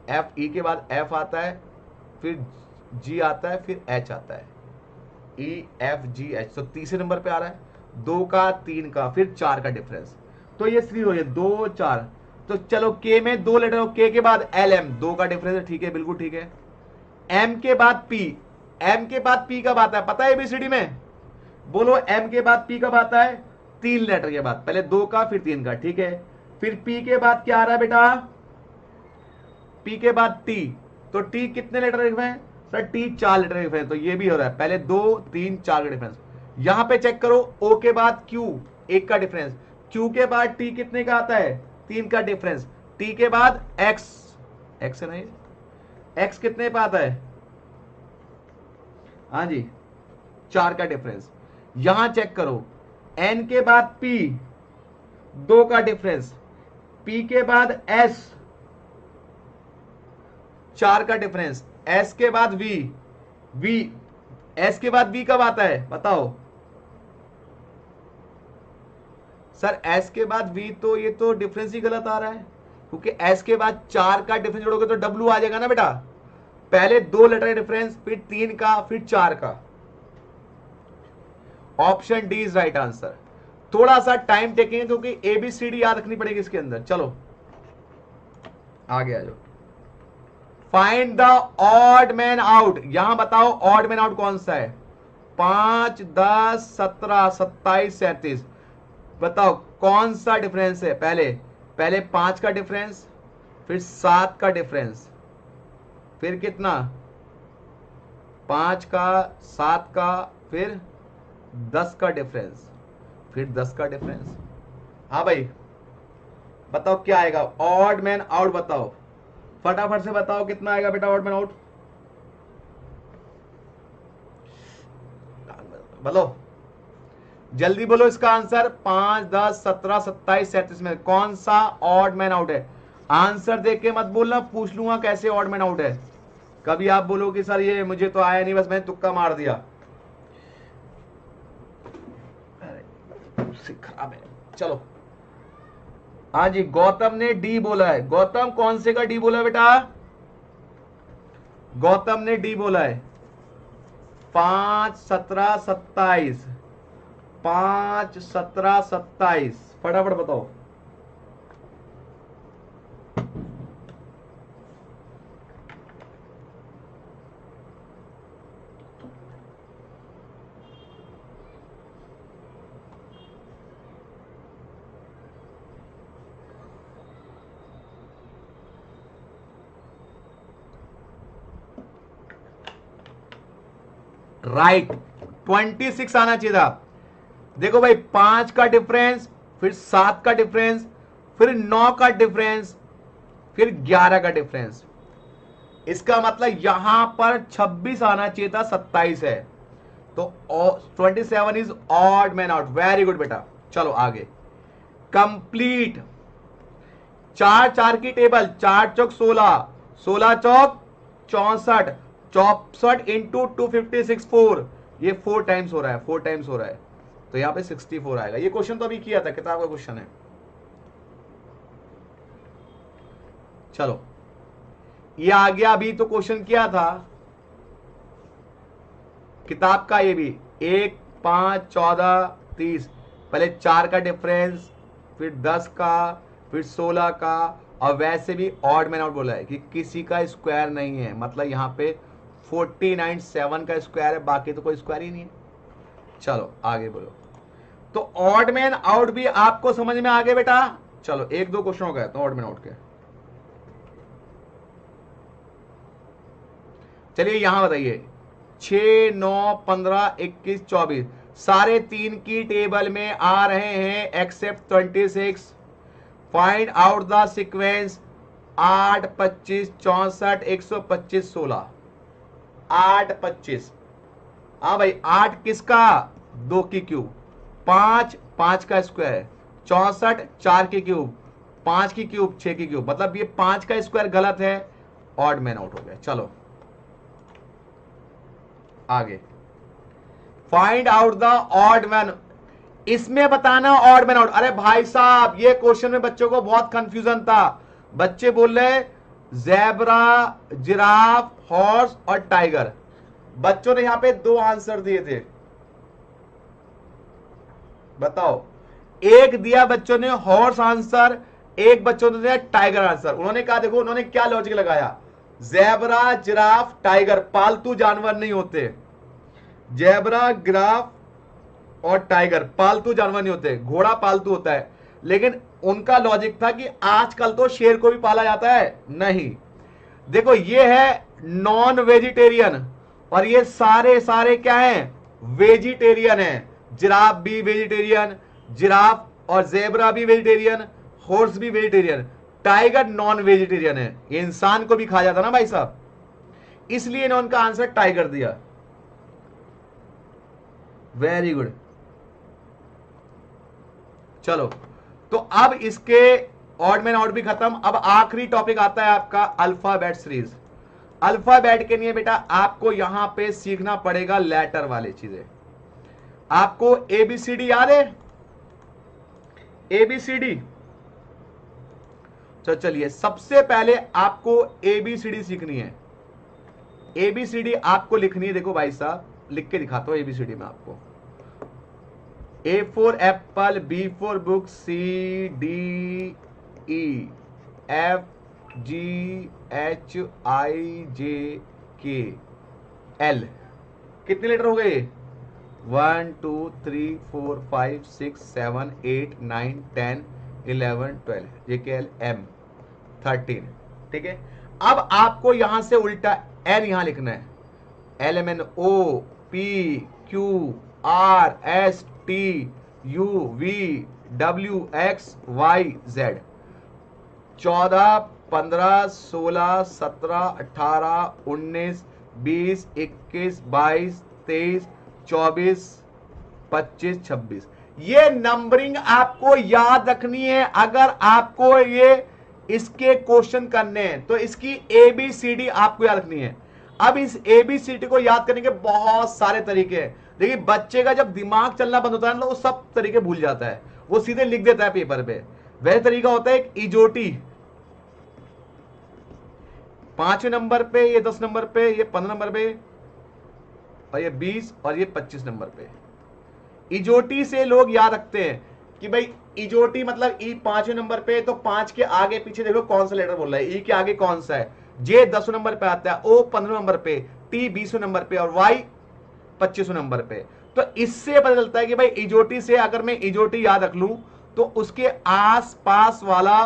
A: एफ, ई के बाद एफ आता है, फिर जी आता है, फिर एच आता है, EFGH। तो तीसरे नंबर पे आ रहा है, दो का, तीन का, फिर चार का डिफरेंस। तो ये सीरीज हो गई दो चार। तो चलो के में दो लेटर हो, के के बाद LM, दो का डिफरेंस है, ठीक है, बिल्कुल ठीक है। एम के बाद पी, एम के बाद पी कब आता है पता है ABCD में, बोलो एम के बाद पी कब आता है, तीन लेटर के बाद, पहले दो का फिर तीन का, ठीक है। फिर पी के बाद क्या आ रहा है बेटा, पी के बाद टी, तो टी कितने लेटर लिख रहे हैं सर, टी चार लेटर लिख रहे हैं, तो ये भी हो रहा है, पहले दो तीन चार का डिफरेंस। यहां पे चेक करो, ओ के बाद क्यू, एक का डिफरेंस, क्यू के बाद टी कितने का आता है, तीन का डिफरेंस, टी के बाद एक्स, एक्स नहीं, एक्स कितने पे आता है, हाँ जी, चार का डिफरेंस। यहां चेक करो, एन के बाद पी, दो का डिफरेंस, पी के बाद एस, चार का डिफरेंस, एस के बाद वी, वी, एस के बाद वी कब आता है बताओ सर, एस के बाद वी, तो ये तो डिफरेंस ही गलत आ रहा है, क्योंकि एस के बाद चार का डिफरेंस जोड़ोगे तो डब्ल्यू आ जाएगा ना बेटा, पहले दो लेटर का डिफरेंस, फिर तीन का, फिर चार का। Option D is right answer. थोड़ा सा टाइम टेकिंग, क्योंकि ABCD याद रखनी पड़ेगी इसके अंदर। चलो आगे आ जाओ। Find the odd man out, यहां बताओ ऑड मैन आउट कौन सा है, 5 10 17 27 37, बताओ कौन सा डिफरेंस है, पहले पहले 5 का डिफरेंस, फिर 7 का डिफरेंस, फिर कितना, 5 का, 7 का, फिर 10 का डिफरेंस, फिर 10 का डिफरेंस। हाँ भाई बताओ क्या आएगा, ऑड मैन आउट बताओ, फटाफट से बताओ कितना आएगा बेटा ऑड मैन आउट, बोलो जल्दी बोलो इसका आंसर। 5 10 17 27 37 में कौन सा ऑड मैन आउट है, आंसर देख के मत बोलना, पूछ लूंगा कैसे ऑड मैन आउट है, कभी आप बोलो कि सर ये मुझे तो आया नहीं, बस मैंने तुक्का मार दिया, खराब है। चलो हाँ जी, गौतम ने डी बोला है, गौतम कौन से का डी बोला है बेटा, गौतम ने डी बोला है, 5 17 27, 5 17 27, फटाफट बताओ। राइट 26 आना चाहिए था। देखो भाई 5 का डिफरेंस, फिर 7 का डिफरेंस, फिर 9 का डिफरेंस, फिर 11 का डिफरेंस, इसका मतलब यहां पर 26 आना चाहिए था, 27 है, तो 27 is odd man out. Very good बेटा। चलो आगे, कंप्लीट चार चार की टेबल, 4 चौक 16, 16 चौक 64, 64 इंटू 256 4, ये 4 टाइम्स हो रहा है, 4 टाइम्स हो रहा है, तो यहां पे 64 आएगा। ये क्वेश्चन तो अभी किया था, किताब का क्वेश्चन है। चलो ये आ गया, अभी तो क्वेश्चन किया था किताब का, ये भी 1 5 14 30, पहले 4 का डिफरेंस, फिर 10 का, फिर 16 का, और वैसे भी ऑड मैन आउट बोला है कि किसी का स्क्वायर नहीं है, मतलब यहां पे 49 7 का स्क्वायर है, बाकी तो कोई स्क्वायर ही नहीं है। चलो आगे बोलो। तो ऑड मैन आउट भी आपको समझ में आ गए बेटा। चलो एक दो क्वेश्चन हो गए तो ऑड मैन आउट के। चलिए यहां बताइए 6 9 15 21 24 सारे 3 की टेबल में आ रहे हैं except 26। Find out the sequence 8 25 64 125 16। 8 25, हाँ भाई 8 किसका, 2 की क्यूब, 5 5 का स्क्वायर, 64 4 की क्यूब, 5 की क्यूब 6 की क्यूब, मतलब ये 5 का स्क्वायर गलत है, ऑड मैन आउट हो गया। चलो आगे find out the odd man, इसमें बताना ऑड मैन आउट। अरे भाई साहब ये क्वेश्चन में बच्चों को बहुत कंफ्यूजन था। बच्चे बोल रहे ज़ेब्रा, जिराफ, हॉर्स और टाइगर। बच्चों ने यहां पे 2 आंसर दिए थे, बताओ। एक दिया बच्चों ने हॉर्स आंसर, एक बच्चों ने दिया टाइगर आंसर। उन्होंने कहा देखो उन्होंने क्या लॉजिक लगाया, ज़ेब्रा, जिराफ, टाइगर पालतू जानवर नहीं होते। ज़ेब्रा, जिराफ और टाइगर पालतू जानवर नहीं होते, घोड़ा पालतू होता है। लेकिन उनका लॉजिक था कि आजकल तो शेर को भी पाला जाता है, नहीं। देखो ये है नॉन वेजिटेरियन और ये सारे सारे क्या हैं, वेजिटेरियन हैं। जिराफ भी वेजिटेरियन, जिराफ और ज़ेब्रा भी वेजिटेरियन, हॉर्स भी वेजिटेरियन, टाइगर नॉन वेजिटेरियन है, ये इंसान को भी खा जाता ना भाई साहब, इसलिए इन्होंने उनका आंसर टाइगर दिया। Very good. चलो तो अब इसके ऑड मैन आउट भी खत्म। अब आखिरी टॉपिक आता है आपका अल्फाबेट सीरीज। अल्फाबेट के लिए बेटा आपको यहां पे सीखना पड़ेगा लेटर वाली चीजें। आपको एबीसीडी याद है, एबीसीडी। तो चलिए सबसे पहले आपको एबीसीडी सीखनी है। एबीसीडी आपको लिखनी है, देखो भाई साहब लिख के दिखाता हूं एबीसीडी में आपको। A for apple, B for book, C D E F G H I J K L। कितने लेटर हो गए, 1 2 3 4 5 6 7 8 9 10 11 12 JKL M 13। ठीक है, अब आपको यहां से उल्टा N यहां लिखना है, LMNO P Q R S T U V W X Y Z। 14 15 16 17 18 19 20 21 22 23 24 25 26। ये नंबरिंग आपको याद रखनी है। अगर आपको ये इसके क्वेश्चन करने हैं तो इसकी एबीसीडी आपको याद रखनी है। अब इस एबीसीडी को याद करने के बहुत सारे तरीके हैं। देखिए बच्चे का जब दिमाग चलना बंद होता है ना, वो सब तरीके भूल जाता है, वो सीधे लिख देता है पेपर पे। वह तरीका होता है एक इजोटी, 5वें नंबर पे, ये 10 नंबर पे, ये 15 नंबर पे, और ये 20 और ये 25 नंबर पे। इजोटी से लोग याद रखते हैं कि भाई इजोटी मतलब ई 5वें नंबर पे, तो 5 के आगे पीछे देखो कौन सा लेटर बोल रहा है, ई के आगे कौन सा है, जे 10वें नंबर पे आता है, ओ 15वें नंबर पे, टी 20वें नंबर पे और वाई 25वें नंबर पे। तो इससे पता चलता है कि भाई इजोटी से अगर मैं इजोटी याद रख लूं तो उसके आस पास वाला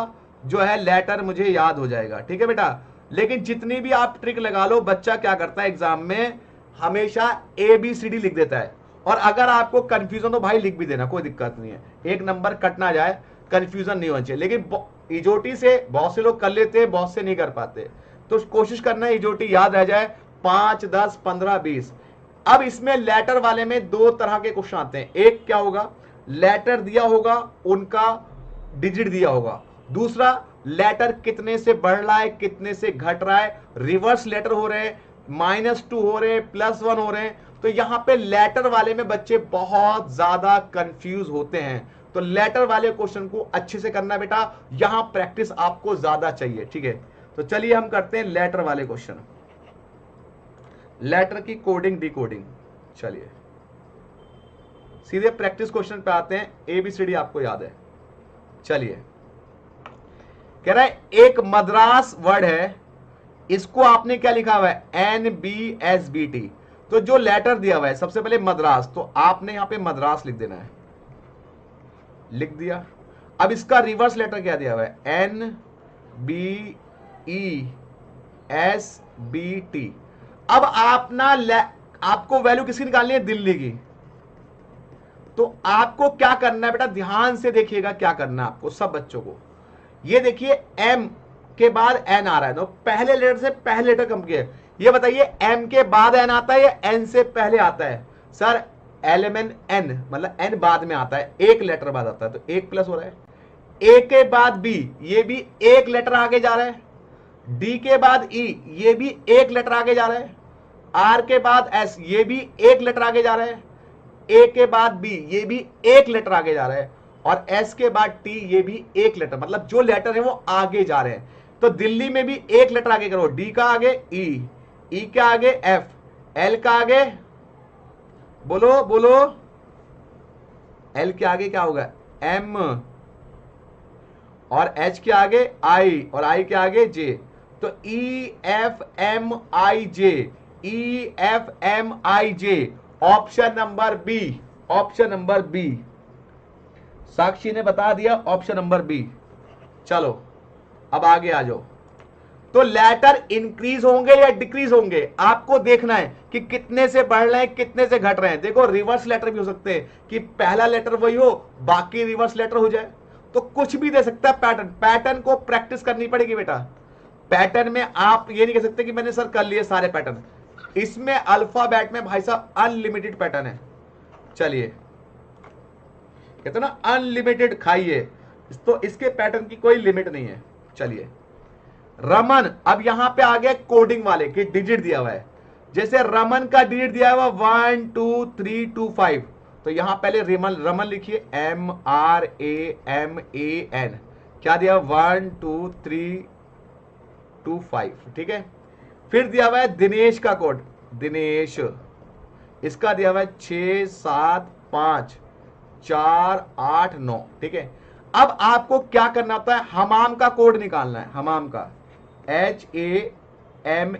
A: जो है लेटर मुझे याद हो जाएगा। ठीक है बेटा, लेकिन जितनी भी आप ट्रिक लगा लो, बच्चा क्या करता है एग्जाम में हमेशा ABCD लिख देता है। और अगर आपको कंफ्यूजन तो भाई लिख भी देना, कोई दिक्कत नहीं है, एक नंबर कट ना जाए, कंफ्यूजन नहीं होना चाहिए। लेकिन इजोटी से बहुत से लोग कर लेते हैं, बहुत से नहीं कर पाते, तो कोशिश करना है इजोटी याद रह जाए, 5 10 15 20। अब इसमें लेटर वाले में 2 तरह के क्वेश्चन आते हैं। एक क्या होगा, लेटर दिया होगा, उनका डिजिट दिया होगा। दूसरा लेटर कितने से बढ़ रहा है, कितने से घट रहा है, रिवर्स लेटर हो रहे हैं, -2 हो रहे हैं, +1 हो रहे हैं। तो यहां पे लेटर वाले में बच्चे बहुत ज्यादा कंफ्यूज होते हैं। तो लेटर वाले क्वेश्चन को अच्छे से करना बेटा, यहां प्रैक्टिस आपको ज्यादा चाहिए। ठीक है, तो चलिए हम करते हैं लेटर वाले क्वेश्चन, लेटर की कोडिंग डिकोडिंग। चलिए सीधे प्रैक्टिस क्वेश्चन पे आते हैं। ABCD आपको याद है। चलिए कह रहा है एक मद्रास वर्ड है, इसको आपने क्या लिखा हुआ है, NBSBT। तो जो लेटर दिया हुआ है सबसे पहले मद्रास, तो आपने यहां पे मद्रास लिख देना है, लिख दिया। अब इसका रिवर्स लेटर क्या दिया हुआ है, NBESBT। अब आप ना आपको वैल्यू किसकी निकालनी है, दिल्ली की। तो आपको क्या करना है बेटा, ध्यान से देखिएगा क्या करना है आपको, सब बच्चों को। ये देखिए M के बाद N आ रहा है, तो पहले लेटर से पहले लेटर कम किया। ये बताइए M के बाद N आता है या N से पहले आता है? सर LMN N, मतलब N बाद में आता है, एक लेटर बाद आता है, तो एक प्लस हो रहा है। A के बाद B, ये भी एक लेटर आगे जा रहा है। D के बाद E, ये भी एक लेटर आगे जा रहा है। R के बाद S, ये भी एक लेटर आगे जा रहा है। A के बाद B, ये भी एक लेटर आगे जा रहा है। और S के बाद T, ये भी एक लेटर, मतलब जो लेटर है वो आगे जा रहे हैं। तो दिल्ली में भी एक लेटर आगे करो, D का आगे E, E के आगे F, L का आगे, बोलो बोलो, L के आगे क्या होगा, M, और H के आगे I, और I के आगे J। तो EFMIJ, EFMIJ, option number B, option number B. Sakshi ने बता दिया ऑप्शन नंबर बी। चलो अब आगे आ जाओ। तो लेटर इंक्रीज होंगे या डिक्रीज होंगे, आपको देखना है कि कितने से बढ़ रहे हैं कितने से घट रहे हैं। देखो रिवर्स लेटर भी हो सकते हैं कि पहला लेटर वही हो बाकी रिवर्स लेटर हो जाए, तो कुछ भी दे सकता है। पैटर्न, पैटर्न को प्रैक्टिस करनी पड़ेगी बेटा। पैटर्न में आप ये नहीं कह सकते कि मैंने सर कर लिए सारे पैटर्न, इसमें अल्फाबेट में भाई साहब अनलिमिटेड पैटर्न है। चलिए कहते ना अनलिमिटेड खाइए, तो इसके पैटर्न की कोई लिमिट नहीं है। चलिए रमन, अब यहां पे आ गया कोडिंग वाले कि डिजिट दिया हुआ है। जैसे रमन का डिजिट दिया हुआ 1 2 3 2 5, तो यहां पहले रमन लिखिए, MRAMAN, क्या दिया 1 2 3 2 5, ठीक है। फिर दिया हुआ है दिनेश का कोड, दिनेश, इसका दिया हुआ है 6 7 5 4 8 9, ठीक है। अब आपको क्या करना होता है, हमाम का कोड निकालना है, हमाम का HAMAM,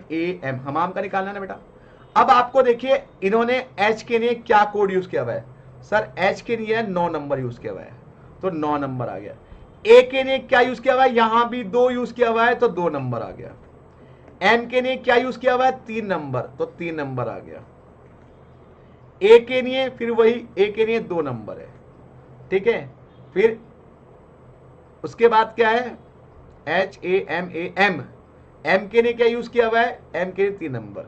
A: हमाम का निकालना है ना बेटा। अब आपको देखिए इन्होंने H के लिए क्या कोड यूज किया हुआ है, सर H के लिए 9 नंबर यूज किया हुआ है, तो 9 नंबर आ गया। A के लिए क्या यूज किया हुआ है, यहां भी 2 यूज किया हुआ है, तो 2 नंबर आ गया। M के लिए क्या यूज किया हुआ है, 3 नंबर, तो 3 नंबर आ गया। A के लिए फिर वही, A के लिए 2 नंबर है, ठीक है। फिर उसके बाद क्या है, HAMAM, M के लिए क्या यूज किया हुआ है, M के लिए 3 नंबर,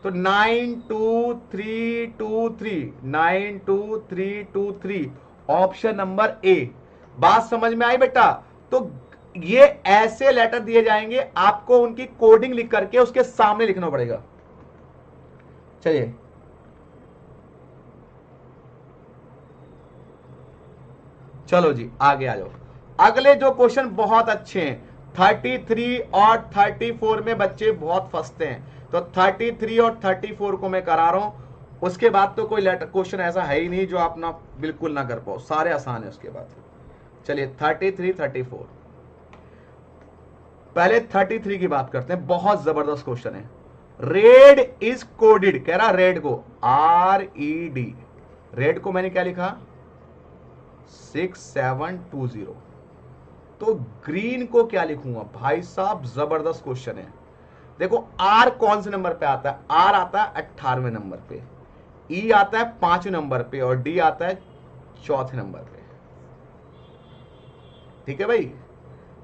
A: तो 9 2 3 2 3, 9 2 3 2 3, ऑप्शन नंबर ए। बात समझ में आई बेटा? तो ये ऐसे लेटर दिए जाएंगे, आपको उनकी कोडिंग लिख करके उसके सामने लिखना पड़ेगा। चलिए चलो जी आगे आ जाओ। अगले जो क्वेश्चन बहुत अच्छे हैं, 33 और 34 में बच्चे बहुत फंसते हैं, तो 33 और 34 को मैं करा रहा हूं। उसके बाद तो कोई लेटर क्वेश्चन ऐसा है ही नहीं जो आप ना बिल्कुल ना कर पाओ, सारे आसान है उसके बाद। चलिए 33 34, पहले 33 की बात करते हैं, बहुत जबरदस्त क्वेश्चन है। रेड इज कोडेड, कह रहा रेड को RED, रेड को मैंने क्या लिखा 6720, तो ग्रीन को क्या लिखूंगा भाई साहब, जबरदस्त क्वेश्चन है। देखो R कौन से नंबर पे आता है, R आता है 18वें नंबर पे, E आता है 5वें नंबर पे, और D आता है 4थे नंबर पे, ठीक है भाई।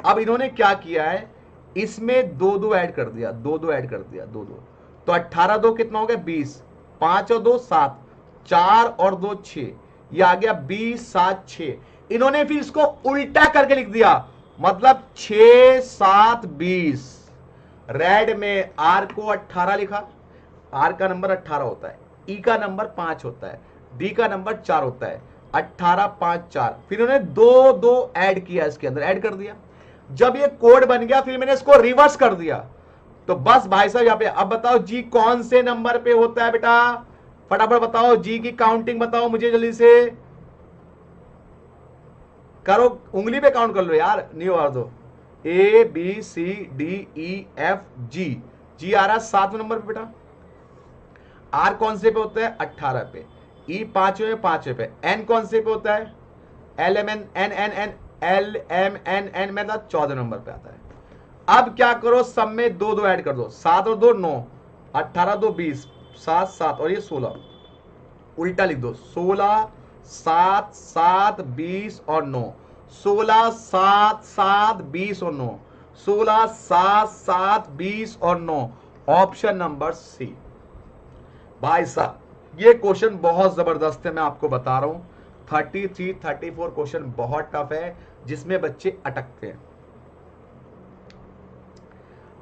A: अब इन्होंने क्या किया है, इसमें 2 ऐड कर दिया, 2 ऐड कर दिया, 2 तो 18 2 कितना हो गया 20, 5 और 2 7, 4 और 2 6, ये आ गया 20 7 6। इन्होंने फिर इसको उल्टा करके लिख दिया, मतलब 6 7 20। रेड में R को 18 लिखा, R का नंबर 18 होता है, E का नंबर 5 होता है, D का नंबर 4 होता है, 18 5 4। फिर उन्होंने 2 ऐड किया, इसके अंदर ऐड कर दिया। जब ये कोड बन गया फिर मैंने इसको रिवर्स कर दिया, तो बस भाई साहब यहां पे अब बताओ जी कौन से नंबर पे होता है बेटा, फटाफट बताओ जी की काउंटिंग बताओ मुझे जल्दी से करो, उंगली पे काउंट कर लो यार, नहीं और दो A B C D E F G, G आ रहा है 7वें नंबर पे बेटा, आर कौन से पे होता है 18 पे, ई 5वें पे, एन कौन से पे होता है L M N N N N L M N N में 14 नंबर पे आता है। अब क्या करो, सब में 2 2 ऐड कर दो, 7 और 2 9, 18 2 20, 7 7 और ये 16, उल्टा लिख दो, 16 7 7 20 और 9, 16 7 7 20 और 9, 16 7 7 20 और 9, ऑप्शन नंबर सी। भाई साहब ये क्वेश्चन बहुत जबरदस्त है, मैं आपको बता रहा हूं, 33 34 क्वेश्चन बहुत टफ है जिसमें बच्चे अटकते हैं।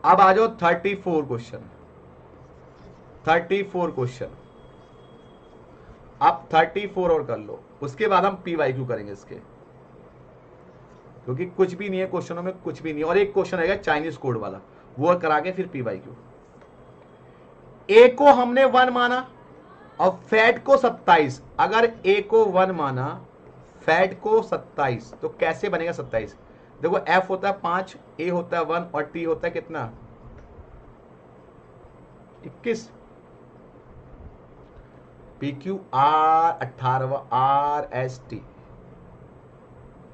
A: अब आ जाओ 34 क्वेश्चन, 34 क्वेश्चन, आप 34 और कर लो, उसके बाद हम पीवाईक्यू करेंगे इसके, क्योंकि कुछ भी नहीं है क्वेश्चनों में, कुछ भी नहीं है। और एक क्वेश्चन आएगा चाइनीज कोड वाला, वो करा के फिर पीवाईक्यू। ए को हमने 1 माना और फैट को 27, अगर ए को 1 माना फैट को 27 तो कैसे बनेगा 27? देखो एफ होता है 5, ए होता है 1 और टी होता है कितना 21, P Q R 18, R S T,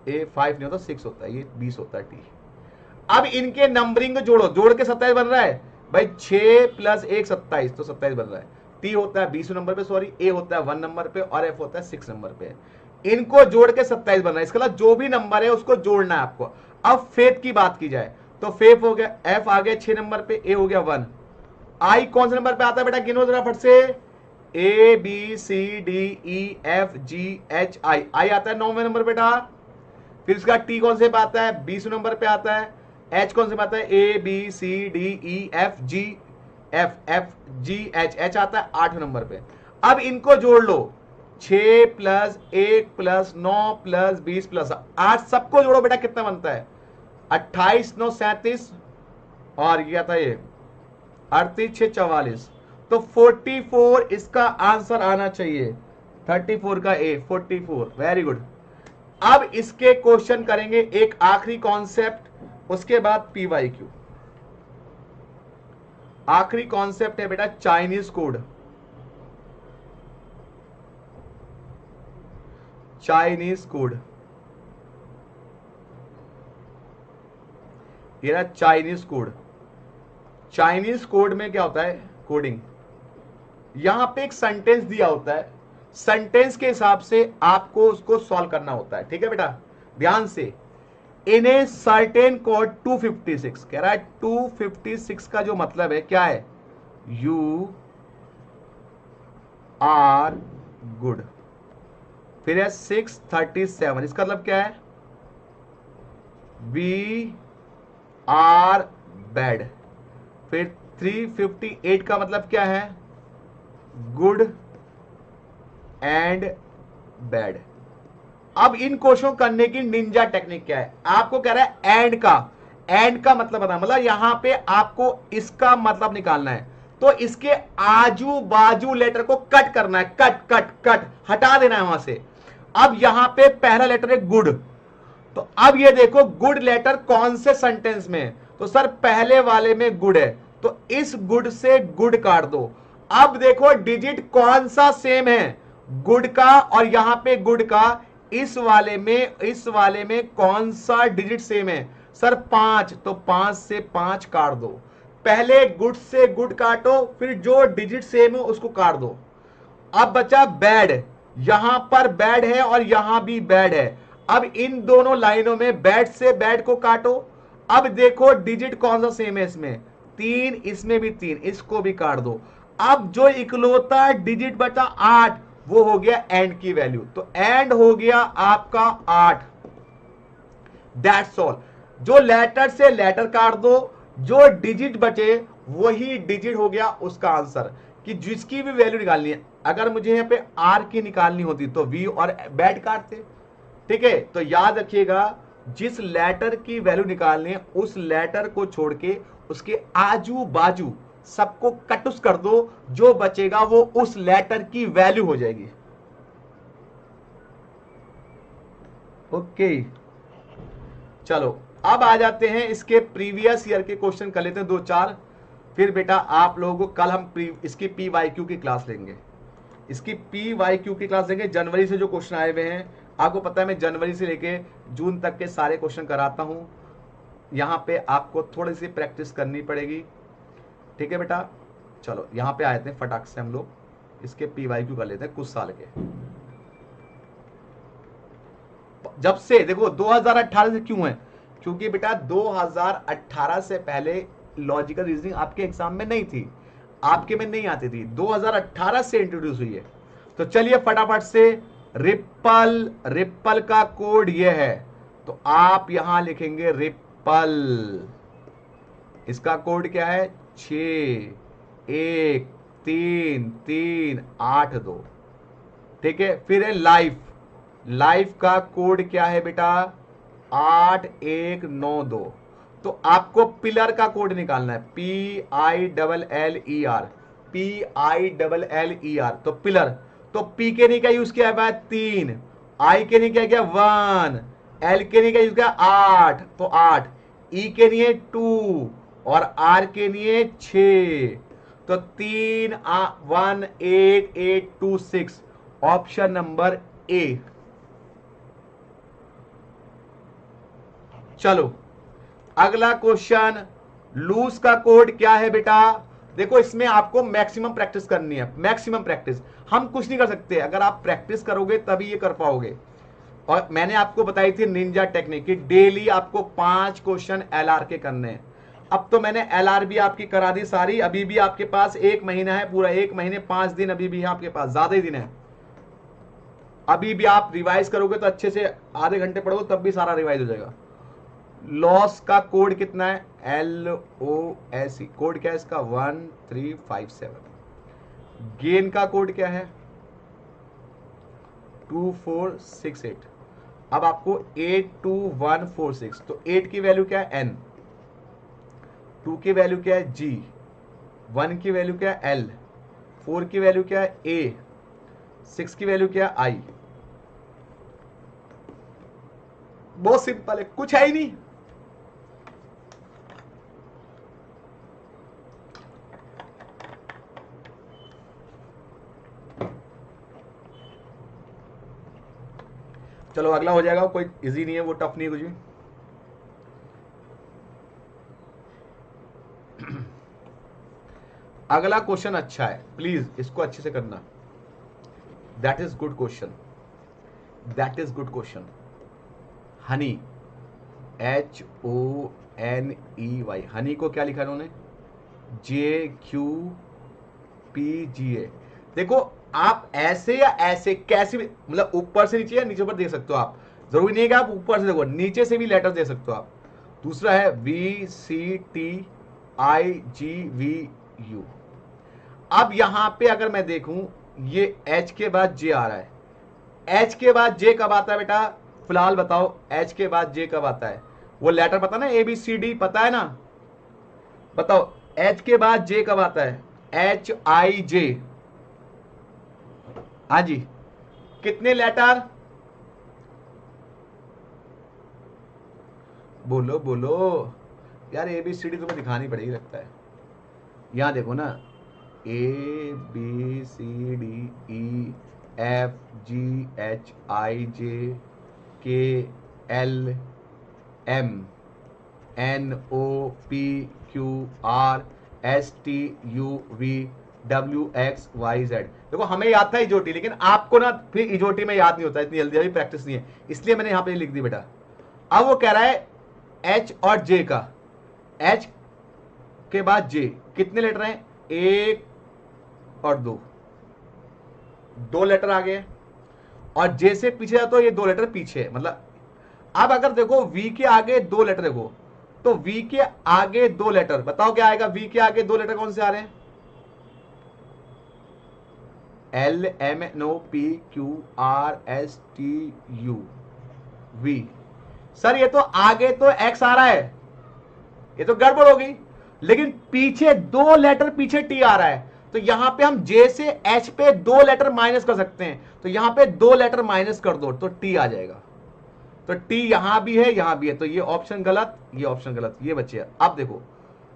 A: A 5 नहीं होता 6 होता है, ये 20 होता है टी। अब इनके नंबरिंग जोड़ो, जोड़ के 27 बन रहा है भाई, 6 + 1 27, तो 27 बन रहा है। टी होता है 20 नंबर पे, सॉरी ए होता है 1 नंबर पे और एफ होता है 6 नंबर पे, इनको जोड़ के 27 बन रहा है। इसके अलावा जो भी नंबर है उसको जोड़ना है आपको। अब फेथ की बात की जाए तो फेथ हो गया, एफ आ गया 6 नंबर पे, ए हो गया 1, आई कौन से नंबर पे आता है बेटा, गिनो जरा फट से, A B C D E F G H I, I आता है 9वें नंबर बेटा। फिर उसका टी कौन से पे आता है 20 नंबर पे आता है, एच कौन से पे आता है A B C D E F G F F G H, H आता है 8 नंबर पे। अब इनको जोड़ लो, 6 + 1 + 9 + 20 + 8, सबको जोड़ो बेटा कितना बनता है 28 9 37 और ये था ये 38 6 44, तो 44 इसका आंसर आना चाहिए, 34 का ए 44, वेरी गुड। अब इसके क्वेश्चन करेंगे एक आखिरी कॉन्सेप्ट, उसके बाद पीवाईक्यू। आखिरी कॉन्सेप्ट है बेटा चाइनीज कोड, चाइनीज कोड, ये ना चाइनीज कोड। चाइनीज कोड में क्या होता है कोडिंग, यहां पे एक सेंटेंस दिया होता है, सेंटेंस के हिसाब से आपको उसको सॉल्व करना होता है, ठीक है बेटा ध्यान से। इन ए सर्टेन कोड 256 कह रहा है, 256 का जो मतलब है क्या है, यू आर गुड, फिर है 637, इसका मतलब क्या है, वी आर बैड, फिर 358 का मतलब क्या है, गुड एंड बैड। अब इन क्वेश्चन करने की निंजा टेक्निक क्या है, आपको कह रहा है एंड का मतलब बता, मतलब यहां पे आपको इसका मतलब निकालना है, तो इसके आजू बाजू लेटर को कट करना है, कट कट कट हटा देना है वहां से। अब यहां पे पहला लेटर है गुड, तो अब ये देखो गुड लेटर कौन से सेंटेंस में है, तो सर पहले वाले में गुड है, तो इस गुड से गुड काट दो। अब देखो डिजिट कौन सा सेम है, गुड का और यहां पे गुड का, इस वाले में कौन सा डिजिट सेम है, सर 5, तो 5 से 5 काट दो। पहले गुड से गुड काटो, फिर जो डिजिट सेम है उसको काट दो। अब बचा बैड, यहां पर बैड है और यहां भी बैड है, अब इन दोनों लाइनों में बैड से बैड को काटो। अब देखो डिजिट कौन सा सेम है, इसमें 3, इसमें भी 3, इसको भी काट दो। अब जो इकलौता डिजिट बचा 8, वो हो गया एंड की वैल्यू, तो एंड हो गया आपका 8, दैट्स ऑल। जो लेटर से लेटर काट दो, जो डिजिट बचे वही डिजिट हो गया उसका आंसर, कि जिसकी भी वैल्यू निकालनी है। अगर मुझे यहाँ पे आर की निकालनी होती तो वी और बैड काटते, ठीक है। तो याद रखिएगा जिस लेटर की वैल्यू निकालनी है उस लेटर को छोड़ के उसके आजू बाजू सबको कटुस कर दो, जो बचेगा वो उस लेटर की वैल्यू हो जाएगी। ओके चलो अब आ जाते हैं इसके प्रीवियस ईयर के क्वेश्चन कर लेते हैं 2-4, फिर बेटा आप लोगों को कल हम इसकी PYQ की क्लास लेंगे, इसकी PYQ की क्लास लेंगे। जनवरी से जो क्वेश्चन आए हुए हैं, आपको पता है मैं जनवरी से लेके जून तक के सारे क्वेश्चन कराता हूं। यहां पे आपको थोड़ी सी प्रैक्टिस करनी पड़ेगी, ठीक है बेटा। चलो यहां पे आए थे फटाक से हम लोग इसके PYQ कर लेते हैं कुछ साल के। जब से देखो 2018 से क्यों है, क्योंकि बेटा 2018 से पहले लॉजिकल रीजनिंग आपके एग्जाम में नहीं थी, आपके में नहीं आती थी, 2018 से इंट्रोड्यूस हुई है। तो चलिए फटाफट से, रिप्पल का कोड ये है, तो आप यहां लिखेंगे रिप्पल, इसका कोड क्या है 613382, ठीक है। फिर है लाइफ का कोड क्या है बेटा 8192। तो आपको पिलर का कोड निकालना है, PILLER, तो पिलर, तो P के लिए क्या यूज किया है 3, I के लिए क्या किया 1, L के लिए क्या यूज किया 8, तो 8, E के लिए 2 और R के लिए 6, तो 31886, ऑप्शन नंबर ए। चलो अगला क्वेश्चन, लूज का कोड क्या है बेटा। देखो इसमें आपको मैक्सिमम प्रैक्टिस करनी है, मैक्सिमम प्रैक्टिस। हम कुछ नहीं कर सकते, अगर आप प्रैक्टिस करोगे तभी ये कर पाओगे। और मैंने आपको बताई थी निंजा टेक्निक कि डेली आपको 5 क्वेश्चन LR के करने हैं। अब तो मैंने LR भी आपकी करा दी सारी, अभी भी आपके पास 1 महीना है, पूरा 1 महीने 5 दिन अभी भी है आपके पास, ज्यादा ही दिन है। अभी भी आप रिवाइज करोगे तो अच्छे से आधे घंटे पढ़ोगे तब भी सारा रिवाइज हो जाएगा। लॉस का कोड कितना है LOSE, कोड क्या है इसका 1357। गेन का कोड क्या है 2468। अब आपको 82146, तो 8 की वैल्यू क्या है N, 2 की वैल्यू क्या है G, 1 की वैल्यू क्या है L, 4 की वैल्यू क्या है A, 6 की वैल्यू क्या है I। बहुत सिंपल है, कुछ है ही नहीं। चलो अगला हो जाएगा, कोई इजी नहीं है वो, टफ नहीं है कुछ भी। अगला क्वेश्चन अच्छा है, प्लीज इसको अच्छे से करना। That is good question, that is good question. Honey HONEY, Honey को क्या लिखा इन्होंने JQPGA। देखो आप ऐसे या ऐसे कैसे भी, मतलब ऊपर से नीचे या नीचे ऊपर देख सकते हो आप, जरूरी नहीं है कि आप ऊपर से देखो, नीचे से भी लेटर दे सकते हो आप। दूसरा है VCTIGVU। अब यहां पे अगर मैं देखूं, ये H के बाद J आ रहा है, H के बाद J कब आता है बेटा, फिलहाल बताओ H के बाद J कब आता है, वो लेटर पता ना ABCD पता है ना, बताओ H के बाद J कब आता है HIJ। हाँ जी, कितने लेटर, बोलो बोलो यार, ABCD तुम्हें दिखानी पड़ेगी लगता है। यहां देखो ना ABCDEFGHIJKLMNOPQRSTUVWXYZ। देखो हमें याद था इजोटी, लेकिन आपको ना फिर इजोटी में याद नहीं होता इतनी जल्दी, अभी प्रैक्टिस नहीं है, इसलिए मैंने यहां पे लिख दी बेटा। अब वो कह रहा है H और J का, H के बाद J कितने लेटर हैं, 1 और 2 लेटर आ गए, और J से पीछे जाओ तो ये 2 लेटर पीछे, मतलब अब अगर देखो V के आगे 2 लेटर, देखो तो V के आगे 2 लेटर, बताओ क्या आएगा, V के आगे 2 लेटर कौन से आ रहे हैं, LMNOPQRSTUV। सर ये तो आगे तो X आ रहा है, ये तो गड़बड़ हो गई, लेकिन पीछे 2 लेटर पीछे T आ रहा है, तो यहां पे हम J से H पे 2 लेटर माइनस कर सकते हैं, तो यहां पे 2 लेटर माइनस कर दो तो T आ जाएगा। तो टी यहां भी है यहां भी है, तो ये ऑप्शन गलत, ये ऑप्शन गलत, ये बच्चे। अब देखो,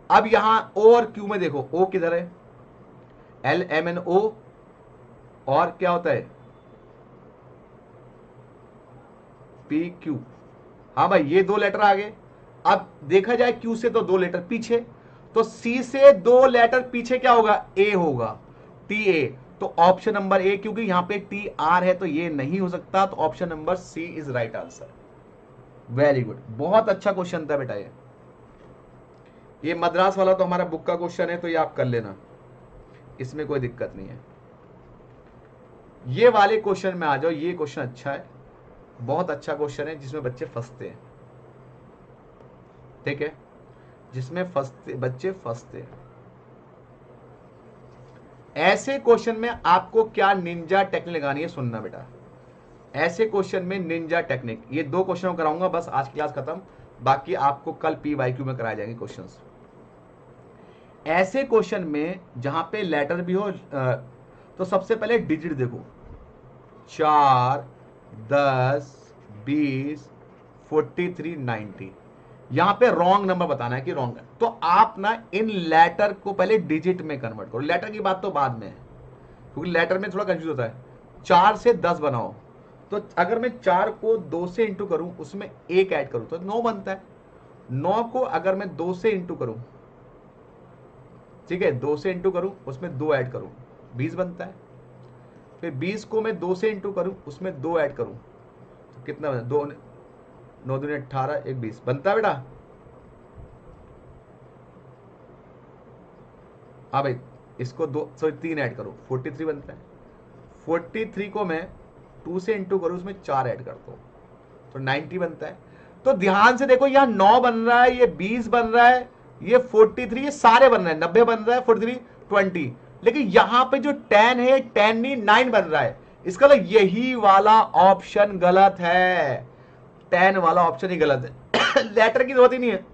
A: अब यहां ओ और क्यू में देखो, ओ किधर है, एल एम एन ओ, और क्या होता है पी क्यू। हाँ भाई, ये 2 लेटर आगे। अब देखा जाए क्यू से तो 2 लेटर पीछे, तो सी से 2 लेटर पीछे क्या होगा, ए होगा, टी ए। तो ऑप्शन नंबर ए, क्योंकि यहां पे टी आर है तो ये नहीं हो सकता, तो option number C is right answer. Very good, बहुत अच्छा क्वेश्चन था बेटा ये मद्रास वाला तो हमारा बुक का क्वेश्चन है, तो ये आप कर लेना, इसमें कोई दिक्कत नहीं है। ये वाले क्वेश्चन में आ जाओ, ये क्वेश्चन अच्छा है, बहुत अच्छा क्वेश्चन है, जिसमें बच्चे फंसते हैं, ठीक है, जिसमें बच्चे फंसते हैं। ऐसे क्वेश्चन में आपको क्या निंजा टेक्निक लगानी है, सुनना बेटा। ऐसे क्वेश्चन में निंजा टेक्निक, ये 2 क्वेश्चन कराऊंगा बस, आज क्लास खत्म, बाकी आपको कल PYQ में कराए जाएंगे क्वेश्चंस। ऐसे क्वेश्चन में जहां पे लेटर भी हो, तो सबसे पहले डिजिट देखो, 4, 10, 20, 43, 90। यहां पे रॉन्ग नंबर बताना है कि रॉन्ग है, तो आप ना इन लेटर को पहले डिजिट में कन्वर्ट करो। लेटर की बात तो बाद में है, क्योंकि लेटर में थोड़ा कंफ्यूज होता है। 4 से 10 बनाओ, तो अगर मैं 4 को 2 से इंटू करूं, उसमें 1 ऐड करूं तो 9 बनता है। 9 को अगर मैं 2 से इंटू करूं, ठीक है, 2 से इंटू करूं, उसमें 2 ऐड करूं, 20 बनता है। फिर 20 को मैं 2 से इंटू करूं, उसमें 2 ऐड करूं, तो कितना बनता है, 2 9 दूनी 18, 1 20 बनता है बेटा। हाँ भाई, इसको 3 ऐड करो, 43 बनता है। 43 को मैं 2 से इंटू करूं, उसमें 4 ऐड करता हूं, तो 90 बनता है। तो ध्यान से देखो, यहां 9 बन रहा है, ये 20 बन रहा है, ये 43, ये सारे बन रहे हैं, 90 बन रहा है, 43, 20, लेकिन यहां पे जो 10 है, 10 नहीं 9 बन रहा है। इसका मतलब यही वाला ऑप्शन गलत है, 10 वाला ऑप्शन ही गलत है। लेटर की जरूरत ही नहीं है।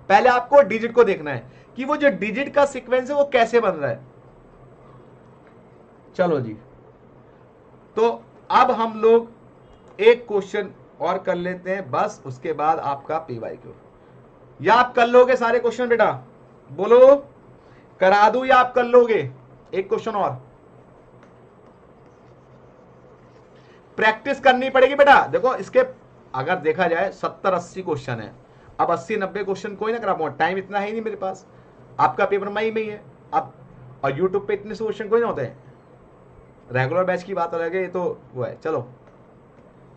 A: पहले आपको डिजिट को देखना है कि वो जो डिजिट का सीक्वेंस है वो कैसे बन रहा है। चलो जी, तो अब हम लोग एक क्वेश्चन और कर लेते हैं बस, उसके बाद आपका PYQ। या आप कर लोगे सारे क्वेश्चन बेटा, बोलो करा दूं या आप कर लोगे? एक क्वेश्चन और प्रैक्टिस करनी पड़ेगी बेटा। देखो, इसके अगर देखा जाए 70-80 क्वेश्चन है, अब 80-90 क्वेश्चन कोई ना करा पाऊंगा, टाइम इतना है नहीं मेरे पास। आपका पेपर मई में ही है अब, और यूट्यूब पे इतने से क्वेश्चन कोई ना होते हैं। रेगुलर बैच की बात अलग है, ये तो वो है। चलो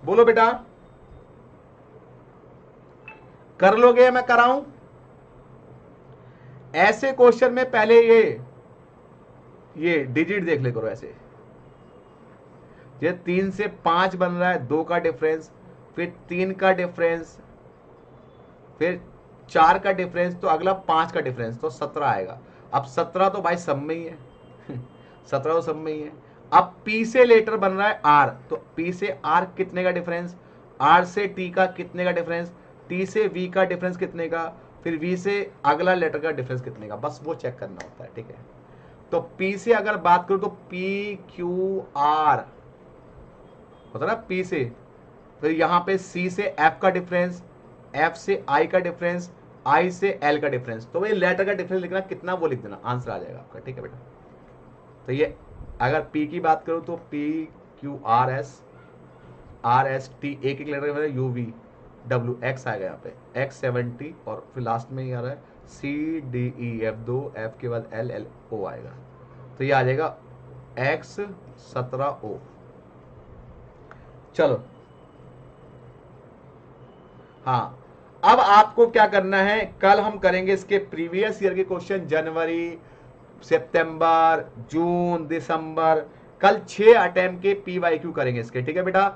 A: बोलो बेटा, कर लोगे या मैं कराऊं? ऐसे क्वेश्चन में पहले ये डिजिट देख ले करो। ऐसे ये 3 से 5 बन रहा है, 2 का डिफरेंस, फिर 3 का डिफरेंस, फिर 4 का डिफरेंस, तो अगला 5 का डिफरेंस, तो 17 आएगा। अब 17 तो भाई सब में ही है। 17 तो सब में ही है। अब P से लेटर बन रहा है R, तो P से R कितने का डिफरेंस, R से T का कितने का डिफरेंस, T से V का डिफरेंस कितने का, फिर V से अगला लेटर का डिफरेंस कितने का, बस वो चेक करना होता है, ठीक है। तो P से अगर बात करूं तो P Q R होता ना, P से, फिर यहां पे C से F का डिफरेंस, F से I का डिफरेंस, I से L का डिफरेंस। तो भाई लेटर का डिफरेंस लिखना कितना, वो लिख देना, आंसर आ जाएगा आपका, ठीक है बेटा। तो ये अगर P की बात करूं तो P Q R S T, एक एक letter U V W X आएगा यहाँ पे, X 70, और फिर लास्ट में ये आ रहा है C D E F 2, F के बाद L L O आएगा, तो ये आ जाएगा X 17 O। चलो हाँ, अब आपको क्या करना है, कल हम करेंगे इसके प्रीवियस ईयर के क्वेश्चन, जनवरी, सितंबर, जून, दिसंबर, कल 6 अटेम्प्ट के PYQ करेंगे इसके, ठीक है बेटा।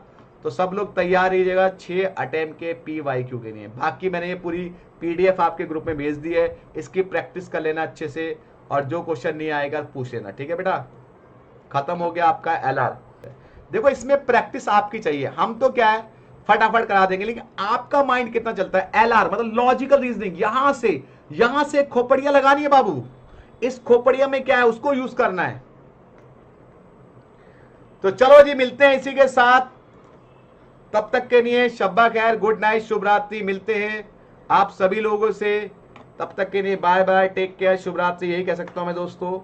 A: तो सब लोग तैयार रहिएगा 6 अटेम्प्ट के PYQ के लिए। बाकी मैंने ये पूरी PDF आपके ग्रुप में भेज दी है, इसकी प्रैक्टिस कर लेना अच्छे से, और जो क्वेश्चन नहीं आएगा पूछ लेना, ठीक है बेटा। खत्म हो गया आपका LR। देखो, इसमें प्रैक्टिस आपकी चाहिए, हम तो क्या है फटाफट करा देंगे, लेकिन आपका माइंड कितना चलता है। LR मतलब लॉजिकल रीजनिंग, यहां से खोपड़ियां लगानी है बाबू, इस खोपड़िया में क्या है उसको यूज करना है। तो चलो जी, मिलते हैं इसी के साथ तब तक के लिए शब्बा खैर, गुड नाइट, शुभ रात्रि, मिलते हैं आप सभी लोगों से। तब तक के लिए बाय बाय, टेक केयर, शुभ रात्रि, यही कह सकता हूं मैं दोस्तों।